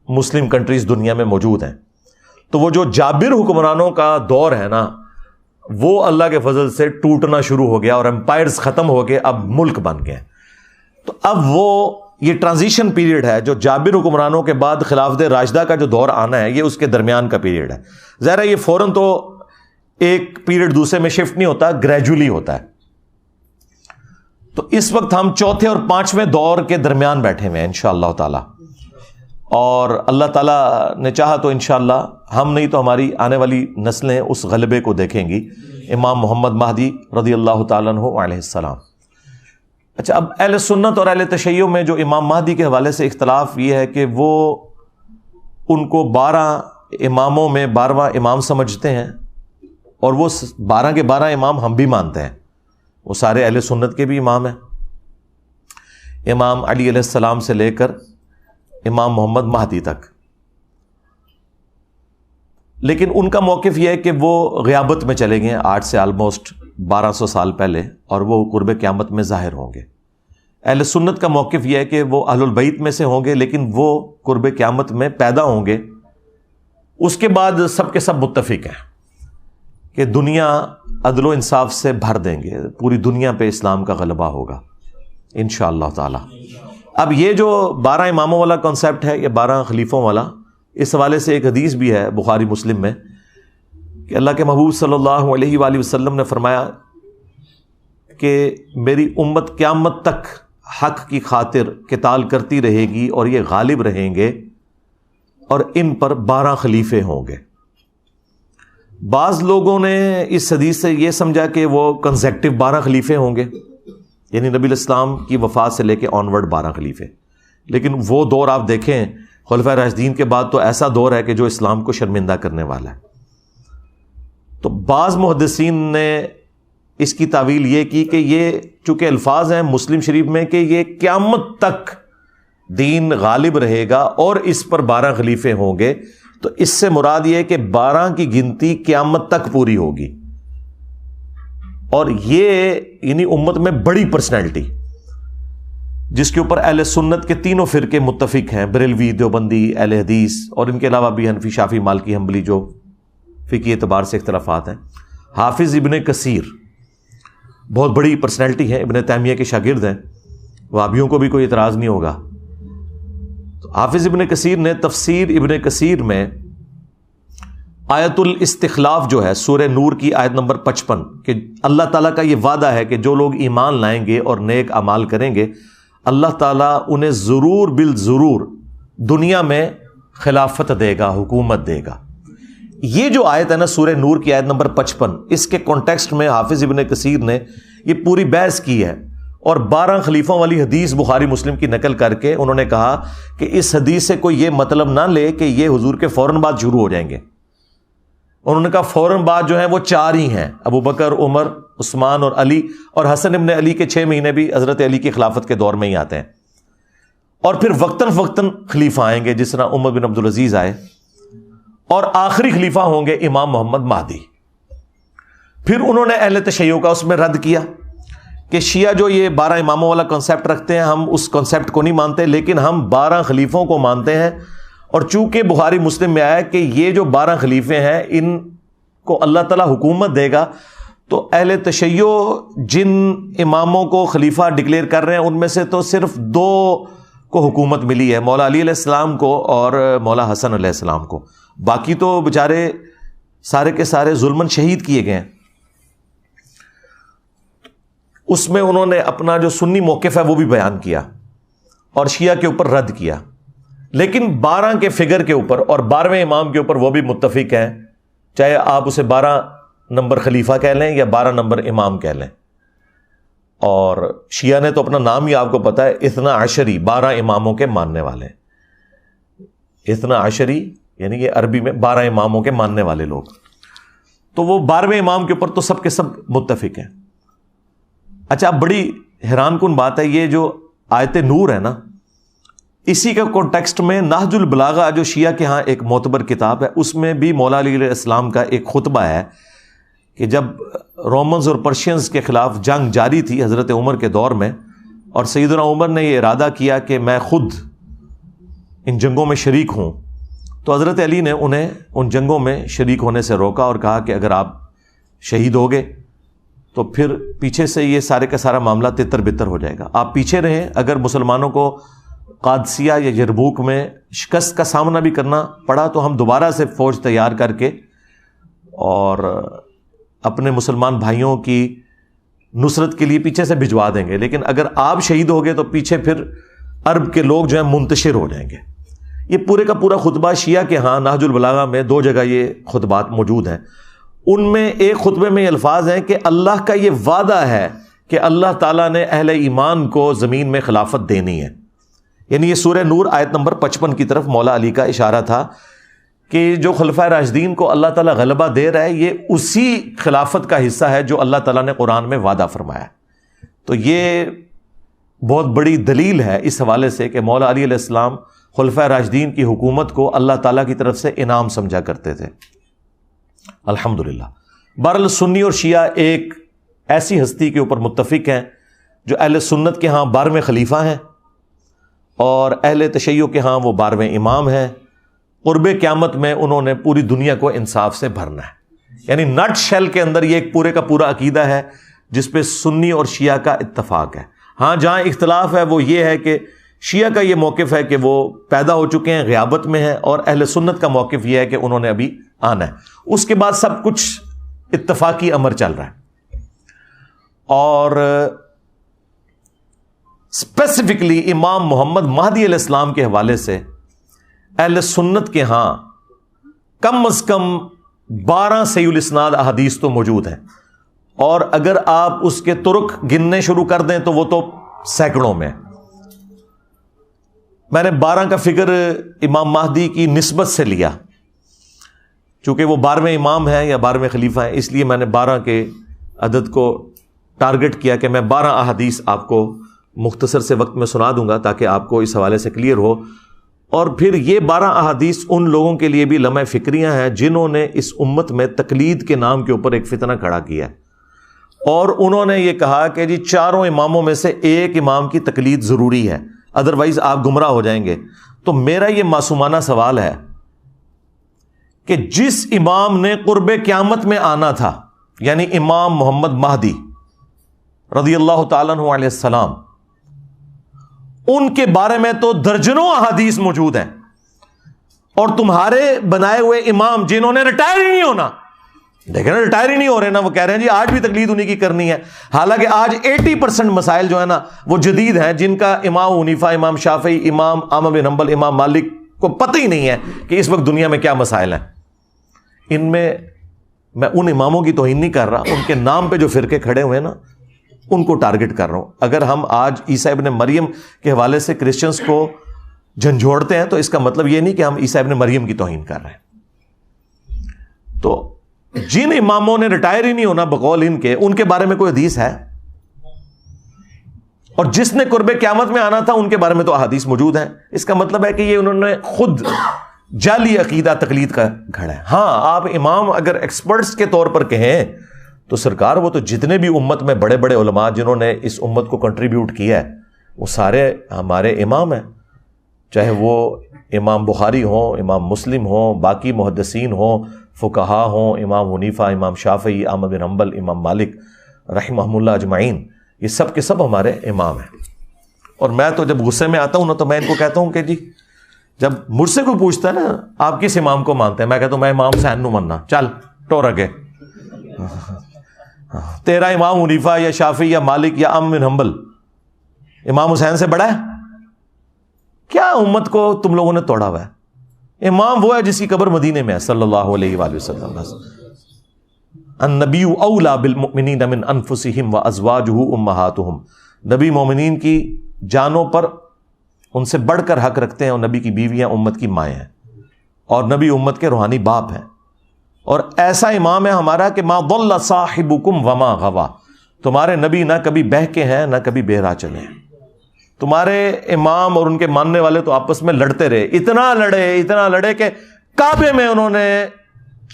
مسلم کنٹریز دنیا میں موجود ہیں. تو وہ جو جابر حکمرانوں کا دور ہے نا، وہ اللہ کے فضل سے ٹوٹنا شروع ہو گیا اور امپائرز ختم ہو گئے، اب ملک بن گئے. تو اب وہ یہ ٹرانزیشن پیریڈ ہے جو جابر حکمرانوں کے بعد خلافت راشدہ کا جو دور آنا ہے، یہ اس کے درمیان کا پیریڈ ہے. ظاہر ہے یہ فوراً تو ایک پیریڈ دوسرے میں شفٹ نہیں ہوتا، گریجولی ہوتا ہے. تو اس وقت ہم 4تھے اور 5ویں دور کے درمیان بیٹھے ہوئے ہیں انشاءاللہ تعالی، اور اللہ تعالیٰ نے چاہا تو انشاءاللہ ہم نہیں تو ہماری آنے والی نسلیں اس غلبے کو دیکھیں گی، امام محمد مہدی رضی اللہ تعالیٰ عنہ علیہ السلام. اچھا، اب اہل سنت اور اہل تشیع میں جو امام مہدی کے حوالے سے اختلاف یہ ہے کہ وہ ان کو 12 اماموں میں 12واں امام سمجھتے ہیں، اور وہ 12 کے 12 امام ہم بھی مانتے ہیں، وہ سارے اہل سنت کے بھی امام ہیں، امام علی علیہ السلام سے لے کر امام محمد مہدی تک. لیکن ان کا موقف یہ ہے کہ وہ غیابت میں چلے گئے آج سے آلموسٹ 1200 سال پہلے، اور وہ قرب قیامت میں ظاہر ہوں گے. اہل سنت کا موقف یہ ہے کہ وہ اہل البیت میں سے ہوں گے، لیکن وہ قرب قیامت میں پیدا ہوں گے. اس کے بعد سب کے سب متفق ہیں کہ دنیا عدل و انصاف سے بھر دیں گے، پوری دنیا پہ اسلام کا غلبہ ہوگا انشاءاللہ تعالی. اب یہ جو 12 اماموں والا کانسیپٹ ہے، یہ 12 خلیفوں والا، اس حوالے سے ایک حدیث بھی ہے بخاری مسلم میں کہ اللہ کے محبوب صلی اللہ علیہ وآلہ وسلم نے فرمایا کہ میری امت قیامت تک حق کی خاطر قتال کرتی رہے گی اور یہ غالب رہیں گے، اور ان پر 12 خلیفے ہوں گے. بعض لوگوں نے اس حدیث سے یہ سمجھا کہ وہ کنزیکٹو 12 خلیفے ہوں گے، یعنی نبی علیہ السلام کی وفات سے لے کے آنورڈ 12 خلیفے. لیکن وہ دور آپ دیکھیں خلفائے راشدین کے بعد تو ایسا دور ہے کہ جو اسلام کو شرمندہ کرنے والا ہے. تو بعض محدثین نے اس کی تعویل یہ کی کہ یہ چونکہ الفاظ ہیں مسلم شریف میں کہ یہ قیامت تک دین غالب رہے گا اور اس پر 12 خلیفے ہوں گے، تو اس سے مراد یہ ہے کہ 12 کی گنتی قیامت تک پوری ہوگی. اور یہ یعنی امت میں بڑی پرسنالٹی جس کے اوپر اہل سنت کے تینوں فرقے متفق ہیں، بریلوی، دیوبندی، اہل حدیث، اور ان کے علاوہ بھی حنفی، شافعی، مالکی، حنبلی جو فقہی اعتبار سے اختلافات ہیں. حافظ ابن کثیر بہت بڑی پرسنالٹی ہے، ابن تیمیہ کے شاگرد ہیں، وہابیوں کو بھی کوئی اعتراض نہیں ہوگا. حافظ ابن کثیر نے تفسیر ابن کثیر میں آیت الاستخلاف جو ہے سورہ نور کی آیت نمبر 55 کہ اللہ تعالیٰ کا یہ وعدہ ہے کہ جو لوگ ایمان لائیں گے اور نیک اعمال کریں گے اللہ تعالیٰ انہیں ضرور بالضرور دنیا میں خلافت دے گا، حکومت دے گا. یہ جو آیت ہے نا سورہ نور کی آیت نمبر 55، اس کے کانٹیکسٹ میں حافظ ابن کثیر نے یہ پوری بحث کی ہے اور 12 خلیفوں والی حدیث بخاری مسلم کی نقل کر کے انہوں نے کہا کہ اس حدیث سے کوئی یہ مطلب نہ لے کہ یہ حضور کے فوراً بعد شروع ہو جائیں گے. انہوں نے کہا فوراً بعد جو ہیں وہ 4 ہی ہیں، ابو بکر، عمر، عثمان اور علی، اور حسن ابن علی کے 6 مہینے بھی حضرت علی کی خلافت کے دور میں ہی آتے ہیں. اور پھر وقتاً فوقتاً خلیفہ آئیں گے جس طرح عمر بن عبدالعزیز آئے، اور آخری خلیفہ ہوں گے امام محمد مہدی. پھر انہوں نے اہل تشیع کا اس میں رد کیا کہ شیعہ جو یہ 12 اماموں والا کنسیپٹ رکھتے ہیں ہم اس کنسیپٹ کو نہیں مانتے، لیکن ہم 12 خلیفوں کو مانتے ہیں. اور چونکہ بخاری مسلم میں آیا کہ یہ جو 12 خلیفے ہیں ان کو اللہ تعالیٰ حکومت دے گا، تو اہل تشیع جن اماموں کو خلیفہ ڈکلیئر کر رہے ہیں ان میں سے تو صرف 2 کو حکومت ملی ہے، مولا علی علیہ السلام کو اور مولا حسن علیہ السلام کو. باقی تو بےچارے سارے کے سارے ظلماً شہید کیے گئے ہیں. اس میں انہوں نے اپنا جو سنی موقف ہے وہ بھی بیان کیا اور شیعہ کے اوپر رد کیا، لیکن 12 کے فگر کے اوپر اور 12ویں امام کے اوپر وہ بھی متفق ہیں، چاہے آپ اسے 12 نمبر خلیفہ کہہ لیں یا 12 نمبر امام کہہ لیں. اور شیعہ نے تو اپنا نام ہی آپ کو پتا ہے، 12 12 اماموں کے ماننے والے ہیں. 12 یعنی یہ عربی میں 12 اماموں کے ماننے والے لوگ. تو وہ 12ویں امام کے اوپر تو سب کے سب متفق ہیں. اچھا، اب بڑی حیران کن بات ہے، یہ جو آیت نور ہے نا، اسی کا کانٹیکسٹ میں نہج البلاغہ جو شیعہ کے ہاں ایک معتبر کتاب ہے، اس میں بھی مولا علی علیہ السلام کا ایک خطبہ ہے کہ جب رومنز اور پرشینز کے خلاف جنگ جاری تھی حضرت عمر کے دور میں، اور سیدنا عمر نے یہ ارادہ کیا کہ میں خود ان جنگوں میں شریک ہوں، تو حضرت علی نے انہیں ان جنگوں میں شریک ہونے سے روکا اور کہا کہ اگر آپ شہید ہوگے تو پھر پیچھے سے یہ سارے کا سارا معاملہ تتر بتر ہو جائے گا. آپ پیچھے رہیں، اگر مسلمانوں کو قادسیہ یا یرموک میں شکست کا سامنا بھی کرنا پڑا تو ہم دوبارہ سے فوج تیار کر کے اور اپنے مسلمان بھائیوں کی نصرت کے لیے پیچھے سے بھجوا دیں گے، لیکن اگر آپ شہید ہو گئے تو پیچھے پھر عرب کے لوگ جو ہیں منتشر ہو جائیں گے. یہ پورے کا پورا خطبہ شیعہ کے ہاں نہج البلاغہ میں 2 جگہ یہ خطبات موجود ہیں. ان میں ایک خطبے میں یہ الفاظ ہیں کہ اللہ کا یہ وعدہ ہے کہ اللہ تعالیٰ نے اہل ایمان کو زمین میں خلافت دینی ہے. یعنی یہ سورہ نور آیت نمبر 55 کی طرف مولا علی کا اشارہ تھا کہ جو خلفائے راشدین کو اللہ تعالیٰ غلبہ دے رہا ہے یہ اسی خلافت کا حصہ ہے جو اللہ تعالیٰ نے قرآن میں وعدہ فرمایا. تو یہ بہت بڑی دلیل ہے اس حوالے سے کہ مولا علی علیہ السلام خلفائے راشدین کی حکومت کو اللہ تعالیٰ کی طرف سے انعام سمجھا کرتے تھے. الحمدللہ. بہرحال سنی اور شیعہ ایک ایسی ہستی کے اوپر متفق ہیں جو اہل سنت کے ہاں 12ویں خلیفہ ہیں اور اہل تشیع کے ہاں وہ 12ویں امام ہیں. قرب قیامت میں انہوں نے پوری دنیا کو انصاف سے بھرنا ہے. یعنی نٹ شیل کے اندر یہ ایک پورے کا پورا عقیدہ ہے جس پہ سنی اور شیعہ کا اتفاق ہے. ہاں جہاں اختلاف ہے وہ یہ ہے کہ شیعہ کا یہ موقف ہے کہ وہ پیدا ہو چکے ہیں، غیابت میں ہیں، اور اہل سنت کا موقف یہ ہے کہ انہوں نے ابھی آنا ہے. اس کے بعد سب کچھ اتفاقی امر چل رہا ہے. اور اسپیسیفکلی امام محمد مہدی علیہ السلام کے حوالے سے اہل سنت کے ہاں کم از کم 12 صحیح الاسناد احادیث تو موجود ہیں، اور اگر آپ اس کے طرق گننے شروع کر دیں تو وہ تو سینکڑوں میں. میں نے 12 کا فگر امام مہدی کی نسبت سے لیا، چونکہ وہ 12ویں امام ہیں یا 12ویں خلیفہ ہیں، اس لیے میں نے 12 کے عدد کو ٹارگٹ کیا کہ میں 12 احادیث آپ کو مختصر سے وقت میں سنا دوں گا تاکہ آپ کو اس حوالے سے کلیئر ہو. اور پھر یہ 12 احادیث ان لوگوں کے لیے بھی لمحہ فکریاں ہیں جنہوں نے اس امت میں تقلید کے نام کے اوپر ایک فتنہ کھڑا کیا ہے، اور انہوں نے یہ کہا کہ جی 4 اماموں میں سے ایک امام کی تقلید ضروری ہے، ادروائز آپ گمراہ ہو جائیں گے. تو میرا یہ معصومانہ سوال ہے کہ جس امام نے قرب قیامت میں آنا تھا، یعنی امام محمد مہدی رضی اللہ تعالیٰ عنہ علیہ السلام، ان کے بارے میں تو درجنوں احادیث موجود ہیں، اور تمہارے بنائے ہوئے امام جنہوں نے ریٹائر ہی نہیں ہونا، دیکھیں نا ریٹائر ہی نہیں ہو رہے نا، وہ کہہ رہے ہیں جی آج بھی تقلید انہی کی کرنی ہے، حالانکہ آج 80% مسائل جو ہے نا وہ جدید ہیں، جن کا امام حنیفہ، امام شافعی، امام احمد بن حنبل، امام مالک کو پتہ ہی نہیں ہے کہ اس وقت دنیا میں کیا مسائل ہیں۔ ان میں ان اماموں کی توہین نہیں کر رہا، ان کے نام پہ جو فرقے کھڑے ہوئے ہیں نا ان کو ٹارگٹ کر رہا ہوں۔ اگر ہم آج عیسیٰ ابن مریم کے حوالے سے کرسچنز کو جھنجھوڑتے ہیں تو اس کا مطلب یہ نہیں کہ ہم عیسیٰ ابن مریم کی توہین کر رہے ہیں۔ تو جن اماموں نے ریٹائر ہی نہیں ہونا بقول ان کے بارے میں کوئی حدیث ہے؟ اور جس نے قرب قیامت میں آنا تھا ان کے بارے میں تو احادیث موجود ہیں۔ اس کا مطلب ہے کہ یہ انہوں نے خود جعلی عقیدہ تقلید کا گھڑا ہے۔ ہاں آپ امام اگر ایکسپرٹس کے طور پر کہیں تو سرکار وہ تو جتنے بھی امت میں بڑے بڑے علماء جنہوں نے اس امت کو کنٹریبیوٹ کیا ہے وہ سارے ہمارے امام ہیں، چاہے وہ امام بخاری ہوں، امام مسلم ہوں، باقی محدثین ہوں، فقہا ہوں، امام حنیفہ، امام شافعی، احمد بن حنبل، امام مالک رحمہم اللہ اجمعین، یہ سب کے سب ہمارے امام ہیں۔ اور میں تو جب غصے میں آتا ہوں نا تو میں ان کو کہتا ہوں کہ جی جب مجھ سے کوئی پوچھتا ہے نا آپ کس امام کو مانتے ہیں، میں کہتا ہوں میں امام حسین نو مننا، چل ٹور اگے، تیرا امام حنیفہ یا شافعی یا مالک یا احمد بن حنبل امام حسین سے بڑا ہے؟ کیا امت کو تم لوگوں نے توڑا ہوا ہے؟ امام وہ ہے جس کی قبر مدینے میں ہے صلی اللہ علیہ وآلہ وسلم۔ النبی اولا بالمؤمنین من انفسہم وازواجہ امہاتہم، نبی مومنین کی جانوں پر ان سے بڑھ کر حق رکھتے ہیں، اور نبی کی بیویاں امت کی مائیں ہیں، اور نبی امت کے روحانی باپ ہیں۔ اور ایسا امام ہے ہمارا کہ ما ضل صاحبکم وما غوا، تمہارے نبی نہ کبھی بہکے ہیں نہ کبھی بے راہ چلے ہیں۔ تمہارے امام اور ان کے ماننے والے تو آپس میں لڑتے رہے، اتنا لڑے کہ کعبے میں انہوں نے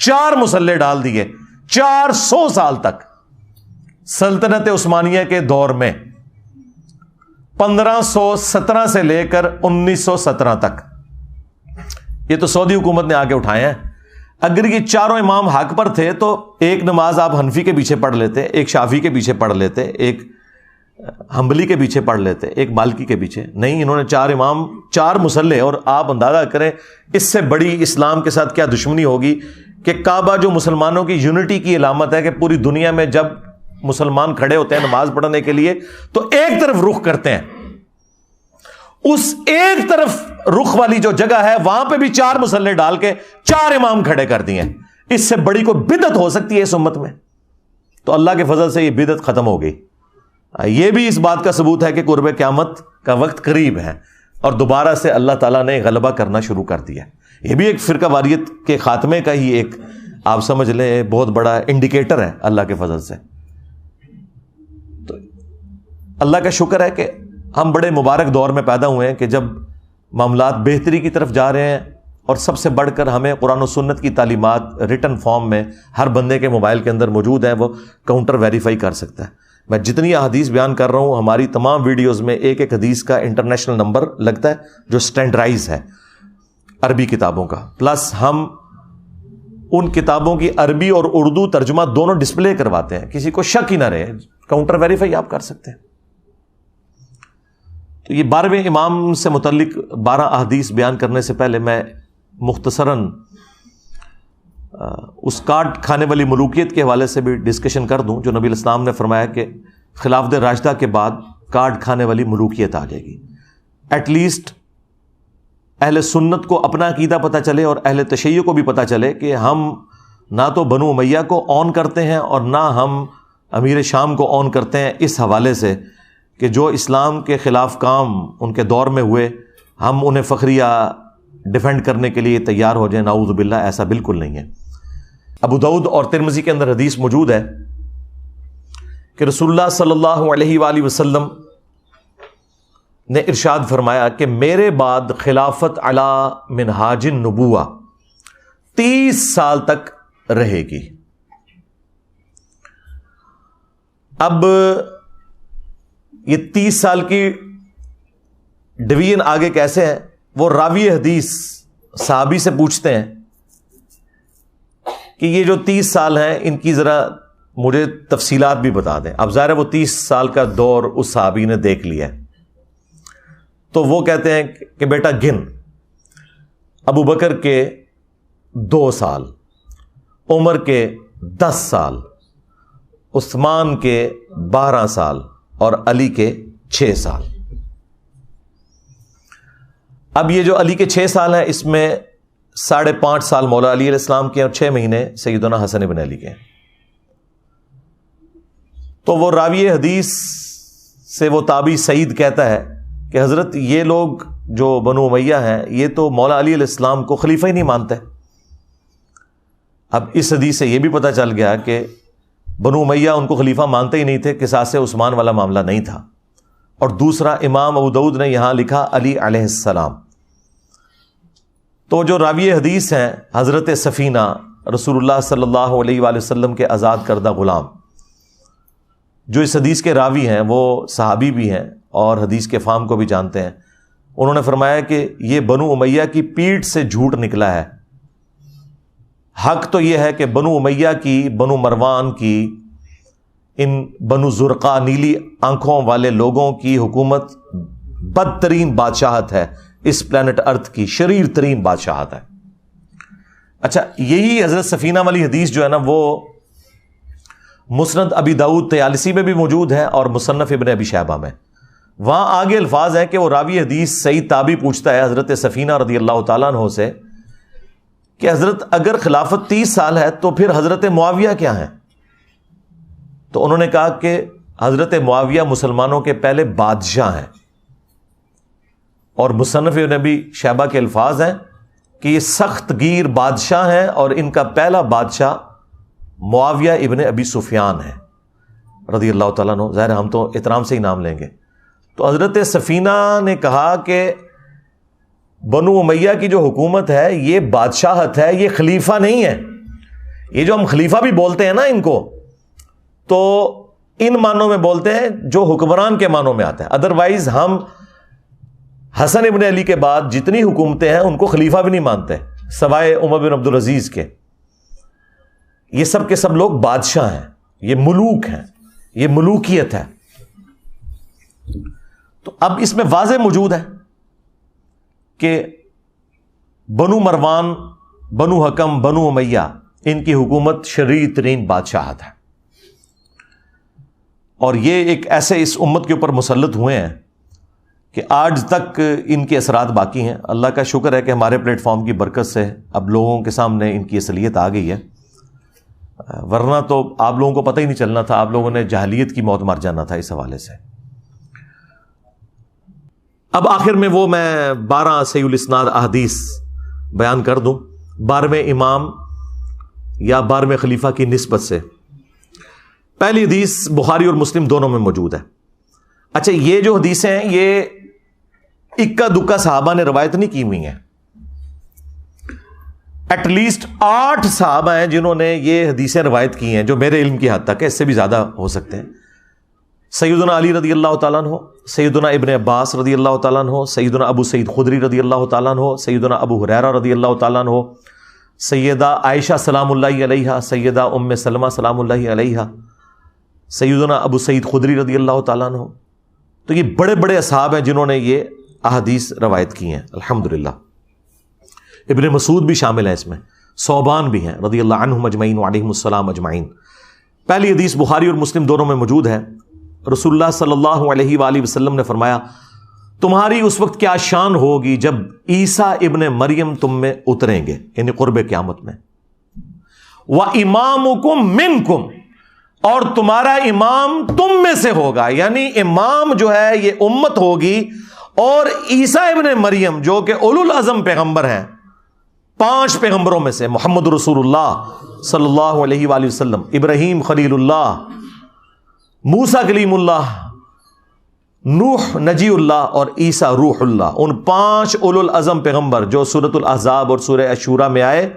4 مسلح ڈال دیے 400 سال تک، سلطنت عثمانیہ کے دور میں 1517 سے لے کر 1917 تک۔ یہ تو سعودی حکومت نے آگے اٹھائے ہیں۔ اگر یہ چاروں امام حق پر تھے تو ایک نماز آپ حنفی کے پیچھے پڑھ لیتے، ایک شافعی کے پیچھے پڑھ لیتے، ایک حنبلی کے پیچھے پڑھ لیتے، ایک مالکی کے پیچھے۔ نہیں، انہوں نے 4 امام 4 مسلح، اور آپ اندازہ کریں اس سے بڑی اسلام کے ساتھ کیا دشمنی ہوگی کہ کعبہ جو مسلمانوں کی یونٹی کی علامت ہے کہ پوری دنیا میں جب مسلمان کھڑے ہوتے ہیں نماز پڑھنے کے لیے تو ایک طرف رخ کرتے ہیں، اس ایک طرف رخ والی جو جگہ ہے وہاں پہ بھی 4 مسلح ڈال کے 4 امام کھڑے کر دیے۔ اس سے بڑی کوئی بدعت ہو سکتی ہے اس امت میں؟ تو اللہ کے فضل سے یہ بدعت ختم ہو گئی۔ یہ بھی اس بات کا ثبوت ہے کہ قرب قیامت کا وقت قریب ہے، اور دوبارہ سے اللہ تعالیٰ نے غلبہ کرنا شروع کر دیا۔ یہ بھی ایک فرقہ واریت کے خاتمے کا ہی ایک آپ سمجھ لیں بہت بڑا انڈیکیٹر ہے اللہ کے فضل سے۔ تو اللہ کا شکر ہے کہ ہم بڑے مبارک دور میں پیدا ہوئے ہیں کہ جب معاملات بہتری کی طرف جا رہے ہیں، اور سب سے بڑھ کر ہمیں قرآن و سنت کی تعلیمات ریٹن فارم میں ہر بندے کے موبائل کے اندر موجود ہیں، وہ کاؤنٹر ویریفائی کر سکتا ہے۔ میں جتنی احادیث بیان کر رہا ہوں ہماری تمام ویڈیوز میں ایک ایک حدیث کا انٹرنیشنل نمبر لگتا ہے جو سٹینڈرائز ہے عربی کتابوں کا، پلس ہم ان کتابوں کی عربی اور اردو ترجمہ دونوں ڈسپلے کرواتے ہیں، کسی کو شک ہی نہ رہے، کاؤنٹر ویریفائی آپ کر سکتے ہیں۔ تو یہ 12ویں امام سے متعلق 12 احادیث بیان کرنے سے پہلے میں مختصراً اس کاٹ کھانے والی ملوکیت کے حوالے سے بھی ڈسکشن کر دوں، جو نبی علیہ السلام نے فرمایا کہ خلافت راشدہ کے بعد کاٹ کھانے والی ملوکیت آ جائے گی۔ ایٹ لیسٹ اہل سنت کو اپنا عقیدہ پتہ چلے اور اہل تشیع کو بھی پتہ چلے کہ ہم نہ تو بنو امیہ کو آن کرتے ہیں اور نہ ہم امیر شام کو آن کرتے ہیں، اس حوالے سے کہ جو اسلام کے خلاف کام ان کے دور میں ہوئے ہم انہیں فخریہ ڈیفینڈ کرنے کے لیے تیار ہو جائیں، نعوذ باللہ، ایسا بالکل نہیں ہے۔ ابو داؤد اور ترمذی کے اندر حدیث موجود ہے کہ رسول اللہ صلی اللہ علیہ وآلہ وسلم نے ارشاد فرمایا کہ میرے بعد خلافت علی منہاج النبوہ 30 سال تک رہے گی۔ اب یہ 30 سال کی ڈویژن آگے کیسے ہے؟ وہ راوی حدیث صحابی سے پوچھتے ہیں کہ یہ جو 30 سال ہیں ان کی ذرا مجھے تفصیلات بھی بتا دیں۔ اب ظاہر ہے وہ 30 سال کا دور اس صحابی نے دیکھ لیا ہے، تو وہ کہتے ہیں کہ بیٹا گن، ابو بکر کے 2 سال، عمر کے 10 سال، عثمان کے 12 سال اور علی کے 6 سال۔ اب یہ جو علی کے 6 سال ہیں، اس میں 5.5 سال مولا علی علیہ السلام کے اور 6 مہینے سیدنا حسن ابن علی کے ہیں۔ تو وہ راوی حدیث سے وہ تابعی سعید کہتا ہے کہ حضرت یہ لوگ جو بنو امیہ ہیں یہ تو مولا علی علیہ السلام کو خلیفہ ہی نہیں مانتے۔ اب اس حدیث سے یہ بھی پتہ چل گیا کہ بنو امیہ ان کو خلیفہ مانتے ہی نہیں تھے، قصاص عثمان والا معاملہ نہیں تھا۔ اور دوسرا، امام ابو داؤد نے یہاں لکھا علی علیہ السلام۔ تو جو راوی حدیث ہیں حضرت سفینہ رسول اللہ صلی اللہ علیہ وآلہ وسلم کے آزاد کردہ غلام، جو اس حدیث کے راوی ہیں وہ صحابی بھی ہیں اور حدیث کے فہم کو بھی جانتے ہیں۔ انہوں نے فرمایا کہ یہ بنو امیہ کی پیٹھ سے جھوٹ نکلا ہے۔ حق تو یہ ہے کہ بنو امیہ کی، بنو مروان کی، ان بنو زرقا نیلی آنکھوں والے لوگوں کی حکومت بدترین بادشاہت ہے، اس پلانٹ ارتھ کی شریر ترین بادشاہت ہے۔ اچھا، یہی حضرت سفینہ والی حدیث جو ہے نا وہ مسند ابی داؤد طیالسی میں بھی موجود ہے اور مصنف ابن ابی شیبہ میں۔ وہاں آگے الفاظ ہیں کہ وہ راوی حدیث سعید تابعی پوچھتا ہے حضرت سفینہ رضی اللہ تعالیٰ عنہ سے کہ حضرت اگر خلافت 30 سال ہے تو پھر حضرت معاویہ کیا ہیں؟ تو انہوں نے کہا کہ حضرت معاویہ مسلمانوں کے پہلے بادشاہ ہیں، اور مصنف ابن ابی شیبہ کے الفاظ ہیں کہ یہ سخت گیر بادشاہ ہیں اور ان کا پہلا بادشاہ معاویہ ابن ابی سفیان ہے رضی اللہ تعالیٰ عنہ۔ ظاہر ہم تو احترام سے ہی نام لیں گے۔ تو حضرت سفینہ نے کہا کہ بنو امیہ کی جو حکومت ہے یہ بادشاہت ہے، یہ خلیفہ نہیں ہے۔ یہ جو ہم خلیفہ بھی بولتے ہیں نا ان کو، تو ان معنوں میں بولتے ہیں جو حکمران کے معنوں میں آتا ہے۔ ادروائز ہم حسن ابن علی کے بعد جتنی حکومتیں ہیں ان کو خلیفہ بھی نہیں مانتے سوائے عمر بن عبدالعزیز کے۔ یہ سب کے سب لوگ بادشاہ ہیں، یہ ملوک ہیں، یہ ملوکیت ہے۔ تو اب اس میں واضح موجود ہے کہ بنو مروان، بنو حکم، بنو امیہ، ان کی حکومت شرعی ترین بادشاہت ہے، اور یہ ایک ایسے اس امت کے اوپر مسلط ہوئے ہیں کہ آج تک ان کے اثرات باقی ہیں۔ اللہ کا شکر ہے کہ ہمارے پلیٹ فارم کی برکت سے اب لوگوں کے سامنے ان کی اصلیت آ گئی ہے، ورنہ تو آپ لوگوں کو پتہ ہی نہیں چلنا تھا، آپ لوگوں نے جاہلیت کی موت مر جانا تھا اس حوالے سے۔ اب آخر میں وہ میں 12 صحیح الاسناد احادیث بیان کر دوں 12ویں امام یا 12ویں خلیفہ کی نسبت سے۔ پہلی حدیث بخاری اور مسلم دونوں میں موجود ہے۔ اچھا، یہ جو حدیثیں ہیں یہ اکا دکا صحابہ نے روایت نہیں کی ہوئی ہیں، ایٹ لیسٹ 8 صحابہ ہیں جنہوں نے یہ حدیثیں روایت کی ہیں، جو میرے علم کی حد تک ہے، اس سے بھی زیادہ ہو سکتے ہیں۔ سیدنا علی رضی اللہ تعالیٰ عنہ، سیدنا ابن عباس رضی اللہ تعالیٰ عنہ، سیدنا ابو سعید خدری رضی اللہ تعالیٰ عنہ، سیدنا ابو ہریرہ رضی اللہ تعالیٰ عنہ، سیدہ عائشہ سلام اللہ علیہا، سیدہ ام سلمہ سلام اللہ علیہا، سیدنا ابو سعید خدری رضی اللہ تعالیٰ عنہ۔ تو یہ بڑے بڑے اصحاب ہیں جنہوں نے یہ احادیث روایت کی ہیں الحمدللہ۔ ابن مسعود بھی شامل ہیں اس میں، صوبان بھی ہیں رضی اللہ عنہم اجمعین وعلیہم السلام اجمعین۔ پہلی حدیث بخاری اور مسلم دونوں میں موجود ہے۔ رسول اللہ صلی اللہ علیہ وآلہ وسلم نے فرمایا، تمہاری اس وقت کیا شان ہوگی جب عیسیٰ ابن مریم تم میں اتریں گے، یعنی قرب قیامت میں، وَإِمَامُكُم مِّنكُم، اور تمہارا امام تم میں سے ہوگا، یعنی امام جو ہے یہ امت ہوگی، اور عیسیٰ ابن مریم جو کہ اولو العزم پیغمبر ہیں، 5 پیغمبروں میں سے، محمد رسول اللہ صلی اللہ علیہ وآلہ وسلم، ابراہیم خلیل اللہ، موسیٰ کلیم اللہ، نوح نجی اللہ اور عیسیٰ روح اللہ، ان 5 اولو العزم پیغمبر جو سورۃ الاحزاب اور سورہ الشورى میں آئے،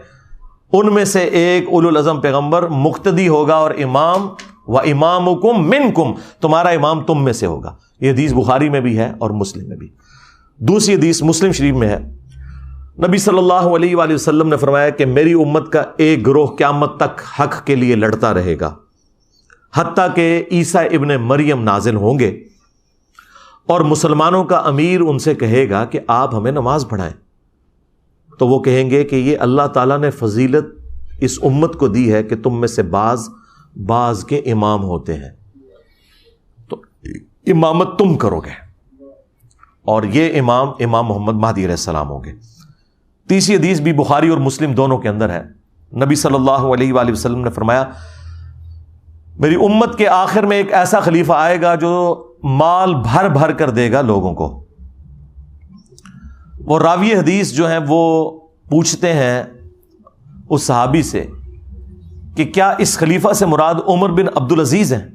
ان میں سے ایک اولو العزم پیغمبر مقتدی ہوگا اور امام، وَإِمَامُكُم مِّنكُم، تمہارا امام تم میں سے ہوگا۔ یہ حدیث بخاری میں بھی ہے اور مسلم میں بھی۔ دوسری حدیث مسلم شریف میں ہے، نبی صلی اللہ علیہ وآلہ وسلم نے فرمایا کہ میری امت کا ایک گروہ قیامت تک حق کے لیے لڑتا رہے گا، حتیٰ کہ عیسیٰ ابن مریم نازل ہوں گے، اور مسلمانوں کا امیر ان سے کہے گا کہ آپ ہمیں نماز پڑھائیں، تو وہ کہیں گے کہ یہ اللہ تعالیٰ نے فضیلت اس امت کو دی ہے کہ تم میں سے بعض کے امام ہوتے ہیں، تو امامت تم کرو گے، اور یہ امام محمد مہدی علیہ السلام ہوں گے۔ تیسری حدیث بھی بخاری اور مسلم دونوں کے اندر ہے، نبی صلی اللہ علیہ وآلہ وسلم نے فرمایا میری امت کے آخر میں ایک ایسا خلیفہ آئے گا جو مال بھر بھر کر دے گا لوگوں کو۔ وہ راوی حدیث جو ہیں وہ پوچھتے ہیں اس صحابی سے کہ کیا اس خلیفہ سے مراد عمر بن عبدالعزیز ہیں؟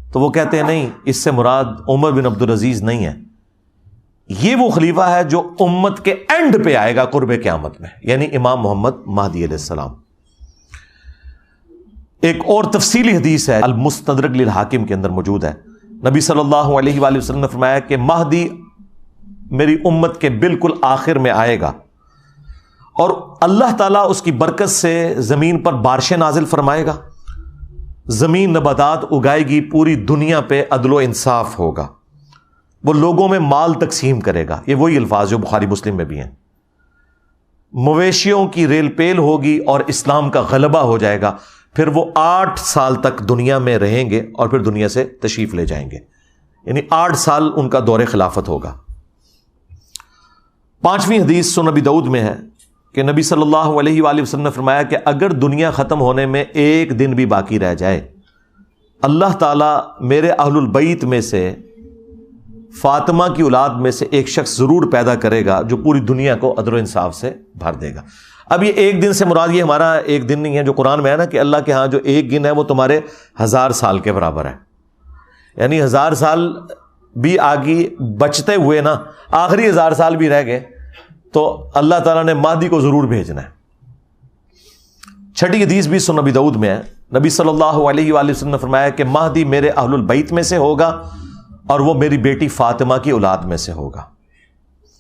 تو وہ کہتے ہیں نہیں، اس سے مراد عمر بن عبدالعزیز نہیں ہے، یہ وہ خلیفہ ہے جو امت کے اینڈ پہ آئے گا قرب قیامت میں، یعنی امام محمد مہدی علیہ السلام۔ ایک اور تفصیلی حدیث ہے المستدرک للحاکم کے اندر موجود ہے، نبی صلی اللہ علیہ وآلہ وسلم نے فرمایا کہ مہدی میری امت کے بالکل آخر میں آئے گا، اور اللہ تعالیٰ اس کی برکت سے زمین پر بارشیں نازل فرمائے گا، زمین نباتات اگائے گی، پوری دنیا پہ عدل و انصاف ہوگا، وہ لوگوں میں مال تقسیم کرے گا، یہ وہی الفاظ جو بخاری مسلم میں بھی ہیں، مویشیوں کی ریل پیل ہوگی اور اسلام کا غلبہ ہو جائے گا، پھر وہ 8 سال تک دنیا میں رہیں گے اور پھر دنیا سے تشریف لے جائیں گے، یعنی 8 سال ان کا دور خلافت ہوگا۔ 5ویں حدیث سنن نبی داؤد میں ہے کہ نبی صلی اللہ علیہ وآلہ وسلم نے فرمایا کہ اگر دنیا ختم ہونے میں ایک دن بھی باقی رہ جائے، اللہ تعالیٰ میرے اہل البیت میں سے فاطمہ کی اولاد میں سے ایک شخص ضرور پیدا کرے گا جو پوری دنیا کو عدل و انصاف سے بھر دے گا۔ اب یہ ایک دن سے مراد یہ ہمارا ایک دن نہیں ہے جو قرآن میں ہے نا کہ اللہ کے ہاں جو ایک دن ہے وہ تمہارے 1000 سال کے برابر ہے، یعنی 1000 سال بھی آگے بچتے ہوئے نا آخری 1000 سال بھی رہ گئے تو اللہ تعالیٰ نے مہدی کو ضرور بھیجنا ہے۔ 6ٹھی حدیث بھی سنن نبی داؤد میں ہے، نبی صلی اللہ علیہ وآلہ وسلم نے فرمایا کہ مہدی میرے اہل البیت میں سے ہوگا اور وہ میری بیٹی فاطمہ کی اولاد میں سے ہوگا۔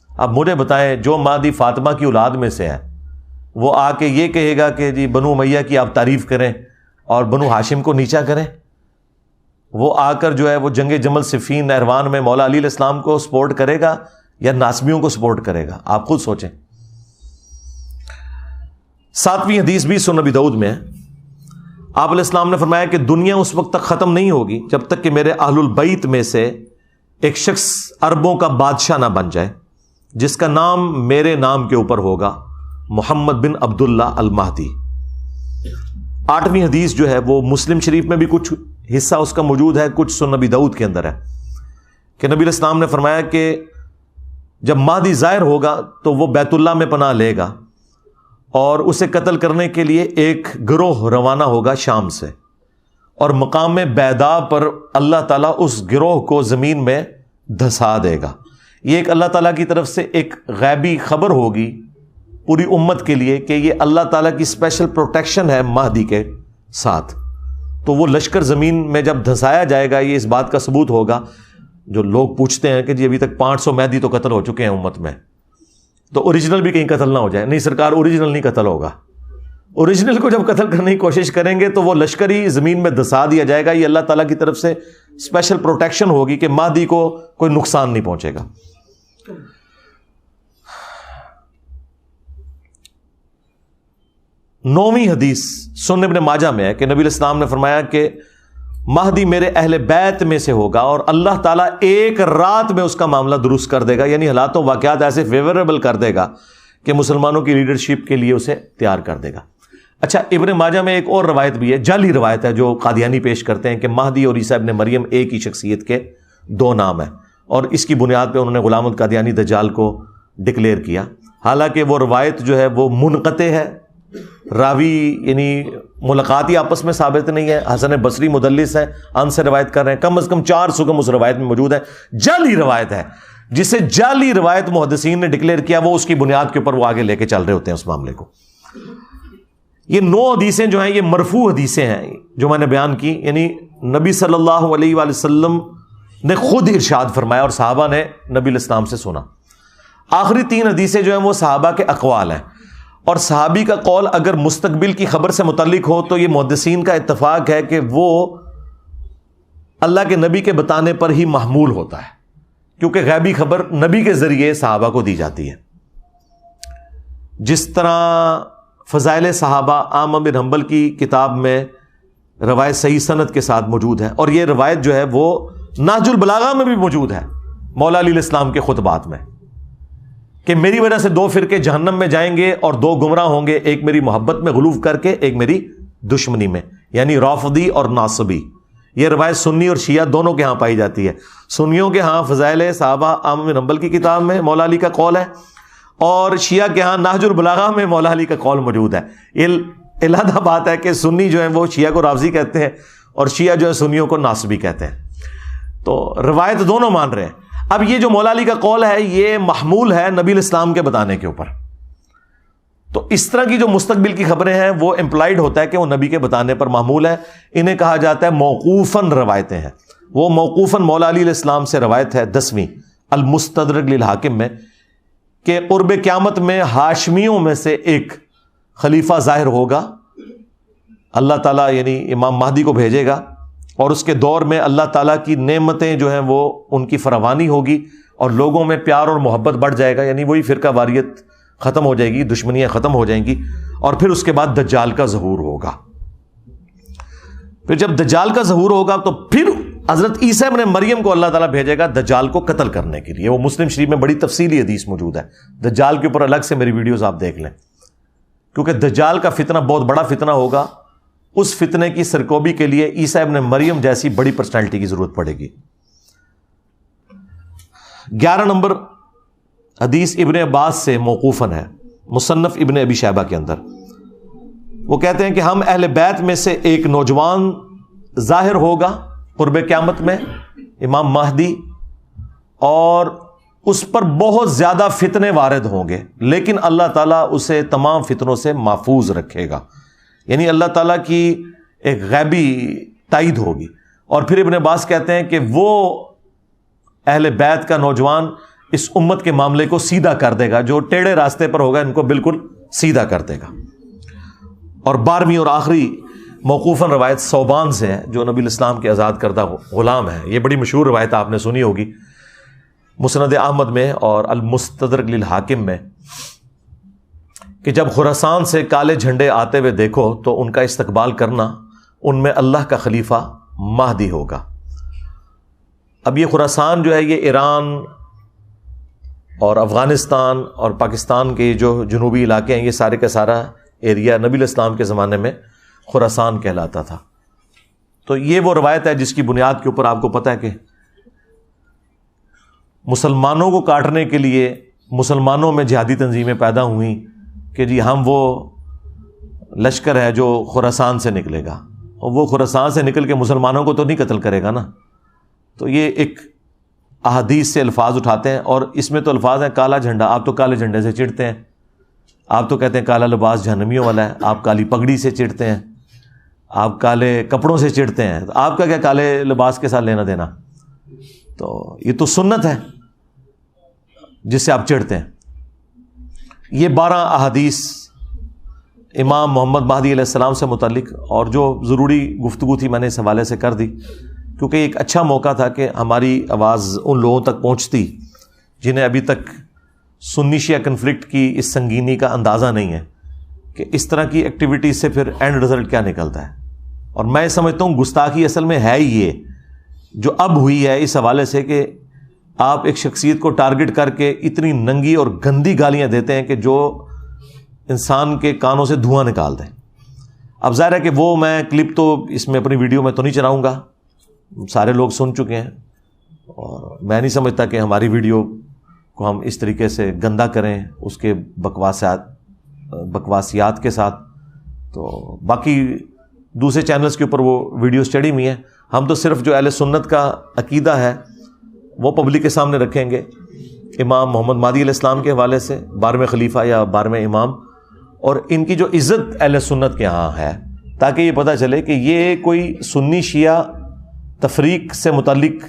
اب مجھے بتائیں، جو مہدی فاطمہ کی اولاد میں سے ہے وہ آ کے یہ کہے گا کہ جی بنو امیہ کی آپ تعریف کریں اور بنو ہاشم کو نیچا کریں؟ وہ آ کر جو ہے وہ جنگ جمل صفین نہروان میں مولا علی علیہ السلام کو سپورٹ کرے گا یا ناسبیوں کو سپورٹ کرے گا؟ آپ خود سوچیں۔ 7ویں حدیث بھی سنن نبی داؤد میں ہے، آپ علیہ السلام نے فرمایا کہ دنیا اس وقت تک ختم نہیں ہوگی جب تک کہ میرے اہل البیت میں سے ایک شخص عربوں کا بادشاہ نہ بن جائے جس کا نام میرے نام کے اوپر ہوگا، محمد بن عبداللہ المہدی۔ 8ویں حدیث جو ہے وہ مسلم شریف میں بھی کچھ حصہ اس کا موجود ہے، کچھ سنن نبی داؤد کے اندر ہے کہ نبی علیہ السلام نے فرمایا کہ جب مہدی ظاہر ہوگا تو وہ بیت اللہ میں پناہ لے گا اور اسے قتل کرنے کے لیے ایک گروہ روانہ ہوگا شام سے، اور مقام بیدا پر اللہ تعالیٰ اس گروہ کو زمین میں دھسا دے گا۔ یہ ایک اللہ تعالیٰ کی طرف سے ایک غیبی خبر ہوگی پوری امت کے لیے کہ یہ اللہ تعالیٰ کی اسپیشل پروٹیکشن ہے مہدی کے ساتھ۔ تو وہ لشکر زمین میں جب دھسایا جائے گا، یہ اس بات کا ثبوت ہوگا جو لوگ پوچھتے ہیں کہ جی ابھی تک 500 مہدی تو قتل ہو چکے ہیں امت میں، تو اوریجنل بھی کہیں قتل نہ ہو جائے۔ نہیں سرکار، اوریجنل نہیں قتل ہوگا، اوریجنل کو جب قتل کرنے کی کوشش کریں گے تو وہ لشکر ہی زمین میں دھسا دیا جائے گا۔ یہ اللہ تعالیٰ کی طرف سے اسپیشل پروٹیکشن ہوگی کہ مہدی کو کوئی نقصان نہیں پہنچے گا۔ نویں حدیث سنن ابن ماجہ میں ہے کہ نبی علیہ السلام نے فرمایا کہ مہدی میرے اہل بیت میں سے ہوگا اور اللہ تعالیٰ ایک رات میں اس کا معاملہ درست کر دے گا، یعنی حالات و واقعات ایسے فیوریبل کر دے گا کہ مسلمانوں کی لیڈرشپ کے لیے اسے تیار کر دے گا۔ اچھا، ابن ماجہ میں ایک اور روایت بھی ہے، جعلی روایت ہے جو قادیانی پیش کرتے ہیں کہ مہدی اور عیسیٰ ابن مریم ایک ہی شخصیت کے 2 نام ہیں، اور اس کی بنیاد پہ انہوں نے غلام القادیانی دجال کو ڈکلیئر کیا۔ حالانکہ وہ روایت جو ہے وہ منقطع ہے، راوی یعنی ملاقات ہی آپس میں ثابت نہیں ہے، حسن بصری مدلس ہے، ان سے روایت کر رہے ہیں، کم از کم 4 سکم اس روایت میں موجود ہے، جعلی روایت ہے، جسے جعلی روایت محدثین نے ڈکلیئر کیا، وہ اس کی بنیاد کے اوپر وہ آگے لے کے چل رہے ہوتے ہیں اس معاملے کو۔ یہ 9 حدیثیں جو ہیں یہ مرفوع حدیثیں ہیں جو میں نے بیان کی، یعنی نبی صلی اللہ علیہ وآلہ وسلم نے خود ارشاد فرمایا اور صحابہ نے نبی علیہ السلام سے سنا۔ آخری 3 حدیثیں جو ہیں وہ صحابہ کے اقوال ہیں، اور صحابی کا قول اگر مستقبل کی خبر سے متعلق ہو تو یہ محدثین کا اتفاق ہے کہ وہ اللہ کے نبی کے بتانے پر ہی محمول ہوتا ہے، کیونکہ غیبی خبر نبی کے ذریعے صحابہ کو دی جاتی ہے۔ جس طرح فضائل صحابہ احمد بن حنبل کی کتاب میں روایت صحیح سند کے ساتھ موجود ہے، اور یہ روایت جو ہے وہ نہج البلاغہ میں بھی موجود ہے مولا علیہ السلام کے خطبات میں، کہ میری وجہ سے 2 فرقے جہنم میں جائیں گے اور 2 گمراہ ہوں گے، ایک میری محبت میں غلوف کر کے، ایک میری دشمنی میں، یعنی رافضی اور ناصبی۔ یہ روایت سنی اور شیعہ دونوں کے ہاں پائی جاتی ہے۔ سنیوں کے ہاں فضائل صحابہ احمد بن حنبل کی کتاب میں مولا علی کا قول ہے، اور شیعہ کے ہاں نہج البلاغہ میں مولا علی کا قول موجود ہے۔ یہ علیحدہ بات ہے کہ سنی جو ہیں وہ شیعہ کو رافضی کہتے ہیں، اور شیعہ جو ہے سنیوں کو ناصبی کہتے ہیں۔ تو روایت دونوں مان رہے ہیں۔ اب یہ جو مولا علی کا قول ہے یہ محمول ہے نبی الاسلام کے بتانے کے اوپر، تو اس طرح کی جو مستقبل کی خبریں ہیں وہ امپلائڈ ہوتا ہے کہ وہ نبی کے بتانے پر محمول ہے۔ انہیں کہا جاتا ہے موقوفاً روایتیں ہیں۔ وہ موقوفاً مولا علی علیہ السلام سے روایت ہے 10ویں المستدرک للحاکم میں، کہ قرب قیامت میں ہاشمیوں میں سے ایک خلیفہ ظاہر ہوگا، اللہ تعالیٰ یعنی امام مہدی کو بھیجے گا، اور اس کے دور میں اللہ تعالیٰ کی نعمتیں جو ہیں وہ ان کی فراوانی ہوگی، اور لوگوں میں پیار اور محبت بڑھ جائے گا، یعنی وہی فرقہ واریت ختم ہو جائے گی، دشمنیاں ختم ہو جائیں گی، اور پھر اس کے بعد دجال کا ظہور ہوگا۔ پھر جب دجال کا ظہور ہوگا تو پھر حضرت عیسیٰ ابن مریم کو اللہ تعالیٰ بھیجے گا دجال کو قتل کرنے کے لیے۔ وہ مسلم شریف میں بڑی تفصیلی حدیث موجود ہے، دجال کے اوپر الگ سے میری ویڈیوز آپ دیکھ لیں، کیونکہ دجال کا فتنہ بہت بڑا فتنہ ہوگا۔ اس فتنے کی سرکوبی کے لیے عیسیٰ ابن مریم جیسی بڑی پرسنالٹی کی ضرورت پڑے گی۔ 11 نمبر حدیث ابن عباس سے موقوفاً ہے، مصنف ابن ابی شیبہ کے اندر۔ وہ کہتے ہیں کہ ہم اہل بیت میں سے ایک نوجوان ظاہر ہوگا قرب قیامت میں، امام مہدی، اور اس پر بہت زیادہ فتنے وارد ہوں گے، لیکن اللہ تعالیٰ اسے تمام فتنوں سے محفوظ رکھے گا، یعنی اللہ تعالیٰ کی ایک غیبی تائید ہوگی۔ اور پھر ابن عباس کہتے ہیں کہ وہ اہل بیت کا نوجوان اس امت کے معاملے کو سیدھا کر دے گا، جو ٹیڑھے راستے پر ہوگا ان کو بالکل سیدھا کر دے گا۔ اور 12ویں اور آخری موقوفاً روایت ثوبان سے ہے، جو نبی الاسلام کے آزاد کردہ غلام ہے۔ یہ بڑی مشہور روایت آپ نے سنی ہوگی، مسند احمد میں اور المستدرک للحاکم میں، کہ جب خراسان سے کالے جھنڈے آتے ہوئے دیکھو تو ان کا استقبال کرنا، ان میں اللہ کا خلیفہ مہدی ہوگا۔ اب یہ خراسان جو ہے یہ ایران اور افغانستان اور پاکستان کے جو جنوبی علاقے ہیں، یہ سارے کا سارا ایریا نبی الاسلام کے زمانے میں خراسان کہلاتا تھا۔ تو یہ وہ روایت ہے جس کی بنیاد کے اوپر آپ کو پتہ ہے کہ مسلمانوں کو کاٹنے کے لیے مسلمانوں میں جہادی تنظیمیں پیدا ہوئیں کہ جی ہم وہ لشکر ہے جو خراسان سے نکلے گا، اور وہ خراسان سے نکل کے مسلمانوں کو تو نہیں قتل کرے گا نا۔ تو یہ ایک احادیث سے الفاظ اٹھاتے ہیں، اور اس میں تو الفاظ ہیں کالا جھنڈا، آپ تو کالے جھنڈے سے چڑھتے ہیں، آپ تو کہتے ہیں کالا لباس جہنمیوں والا ہے، آپ کالی پگڑی سے چڑھتے ہیں، آپ کالے کپڑوں سے چڑھتے ہیں، تو آپ کا کیا کالے لباس کے ساتھ لینا دینا؟ تو یہ تو سنت ہے جس سے آپ چڑھتے ہیں۔ یہ 12 احادیث امام محمد مہدی علیہ السلام سے متعلق، اور جو ضروری گفتگو تھی میں نے اس حوالے سے کر دی، کیونکہ ایک اچھا موقع تھا کہ ہماری آواز ان لوگوں تک پہنچتی جنہیں ابھی تک سنی شیعہ کنفلکٹ کی اس سنگینی کا اندازہ نہیں ہے، کہ اس طرح کی ایکٹیویٹی سے پھر اینڈ رزلٹ کیا نکلتا ہے۔ اور میں سمجھتا ہوں گستاخی اصل میں ہے ہی یہ جو اب ہوئی ہے، اس حوالے سے کہ آپ ایک شخصیت کو ٹارگٹ کر کے اتنی ننگی اور گندی گالیاں دیتے ہیں کہ جو انسان کے کانوں سے دھواں نکال دیں۔ اب ظاہر ہے کہ وہ میں کلپ تو اس میں اپنی ویڈیو میں تو نہیں چلاؤں گا، سارے لوگ سن چکے ہیں، اور میں نہیں سمجھتا کہ ہماری ویڈیو کو ہم اس طریقے سے گندا کریں اس کے بکواسیات کے ساتھ۔ تو باقی دوسرے چینلز کے اوپر وہ ویڈیوز چڑھی ہوئی ہیں، ہم تو صرف جو اہل سنت کا عقیدہ ہے وہ پبلک کے سامنے رکھیں گے، امام محمد مہدی علیہ السلام کے حوالے سے، 12ویں خلیفہ یا 12ویں امام، اور ان کی جو عزت اہل سنت کے ہاں ہے، تاکہ یہ پتہ چلے کہ یہ کوئی سنی شیعہ تفریق سے متعلق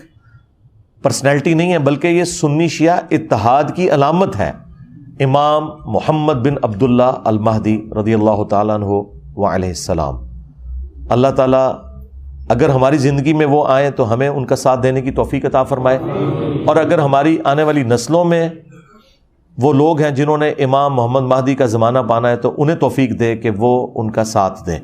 پرسنالٹی نہیں ہے، بلکہ یہ سنی شیعہ اتحاد کی علامت ہے۔ امام محمد بن عبداللہ المہدی رضی اللہ تعالیٰ عنہ وعلیہ السلام، اللہ تعالیٰ اگر ہماری زندگی میں وہ آئیں تو ہمیں ان کا ساتھ دینے کی توفیق عطا فرمائے، اور اگر ہماری آنے والی نسلوں میں وہ لوگ ہیں جنہوں نے امام محمد مہدی کا زمانہ پانا ہے تو انہیں توفیق دے کہ وہ ان کا ساتھ دیں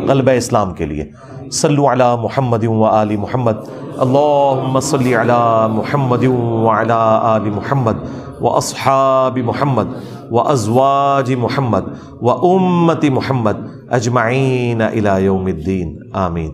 غلبہ اسلام کے لیے۔ صلو علی محمد و آل محمد، اللہم صلی علی محمد و علی آل محمد و اصحاب محمد و ازواج محمد و امت محمد اجمعین الی یوم الدین، آمین۔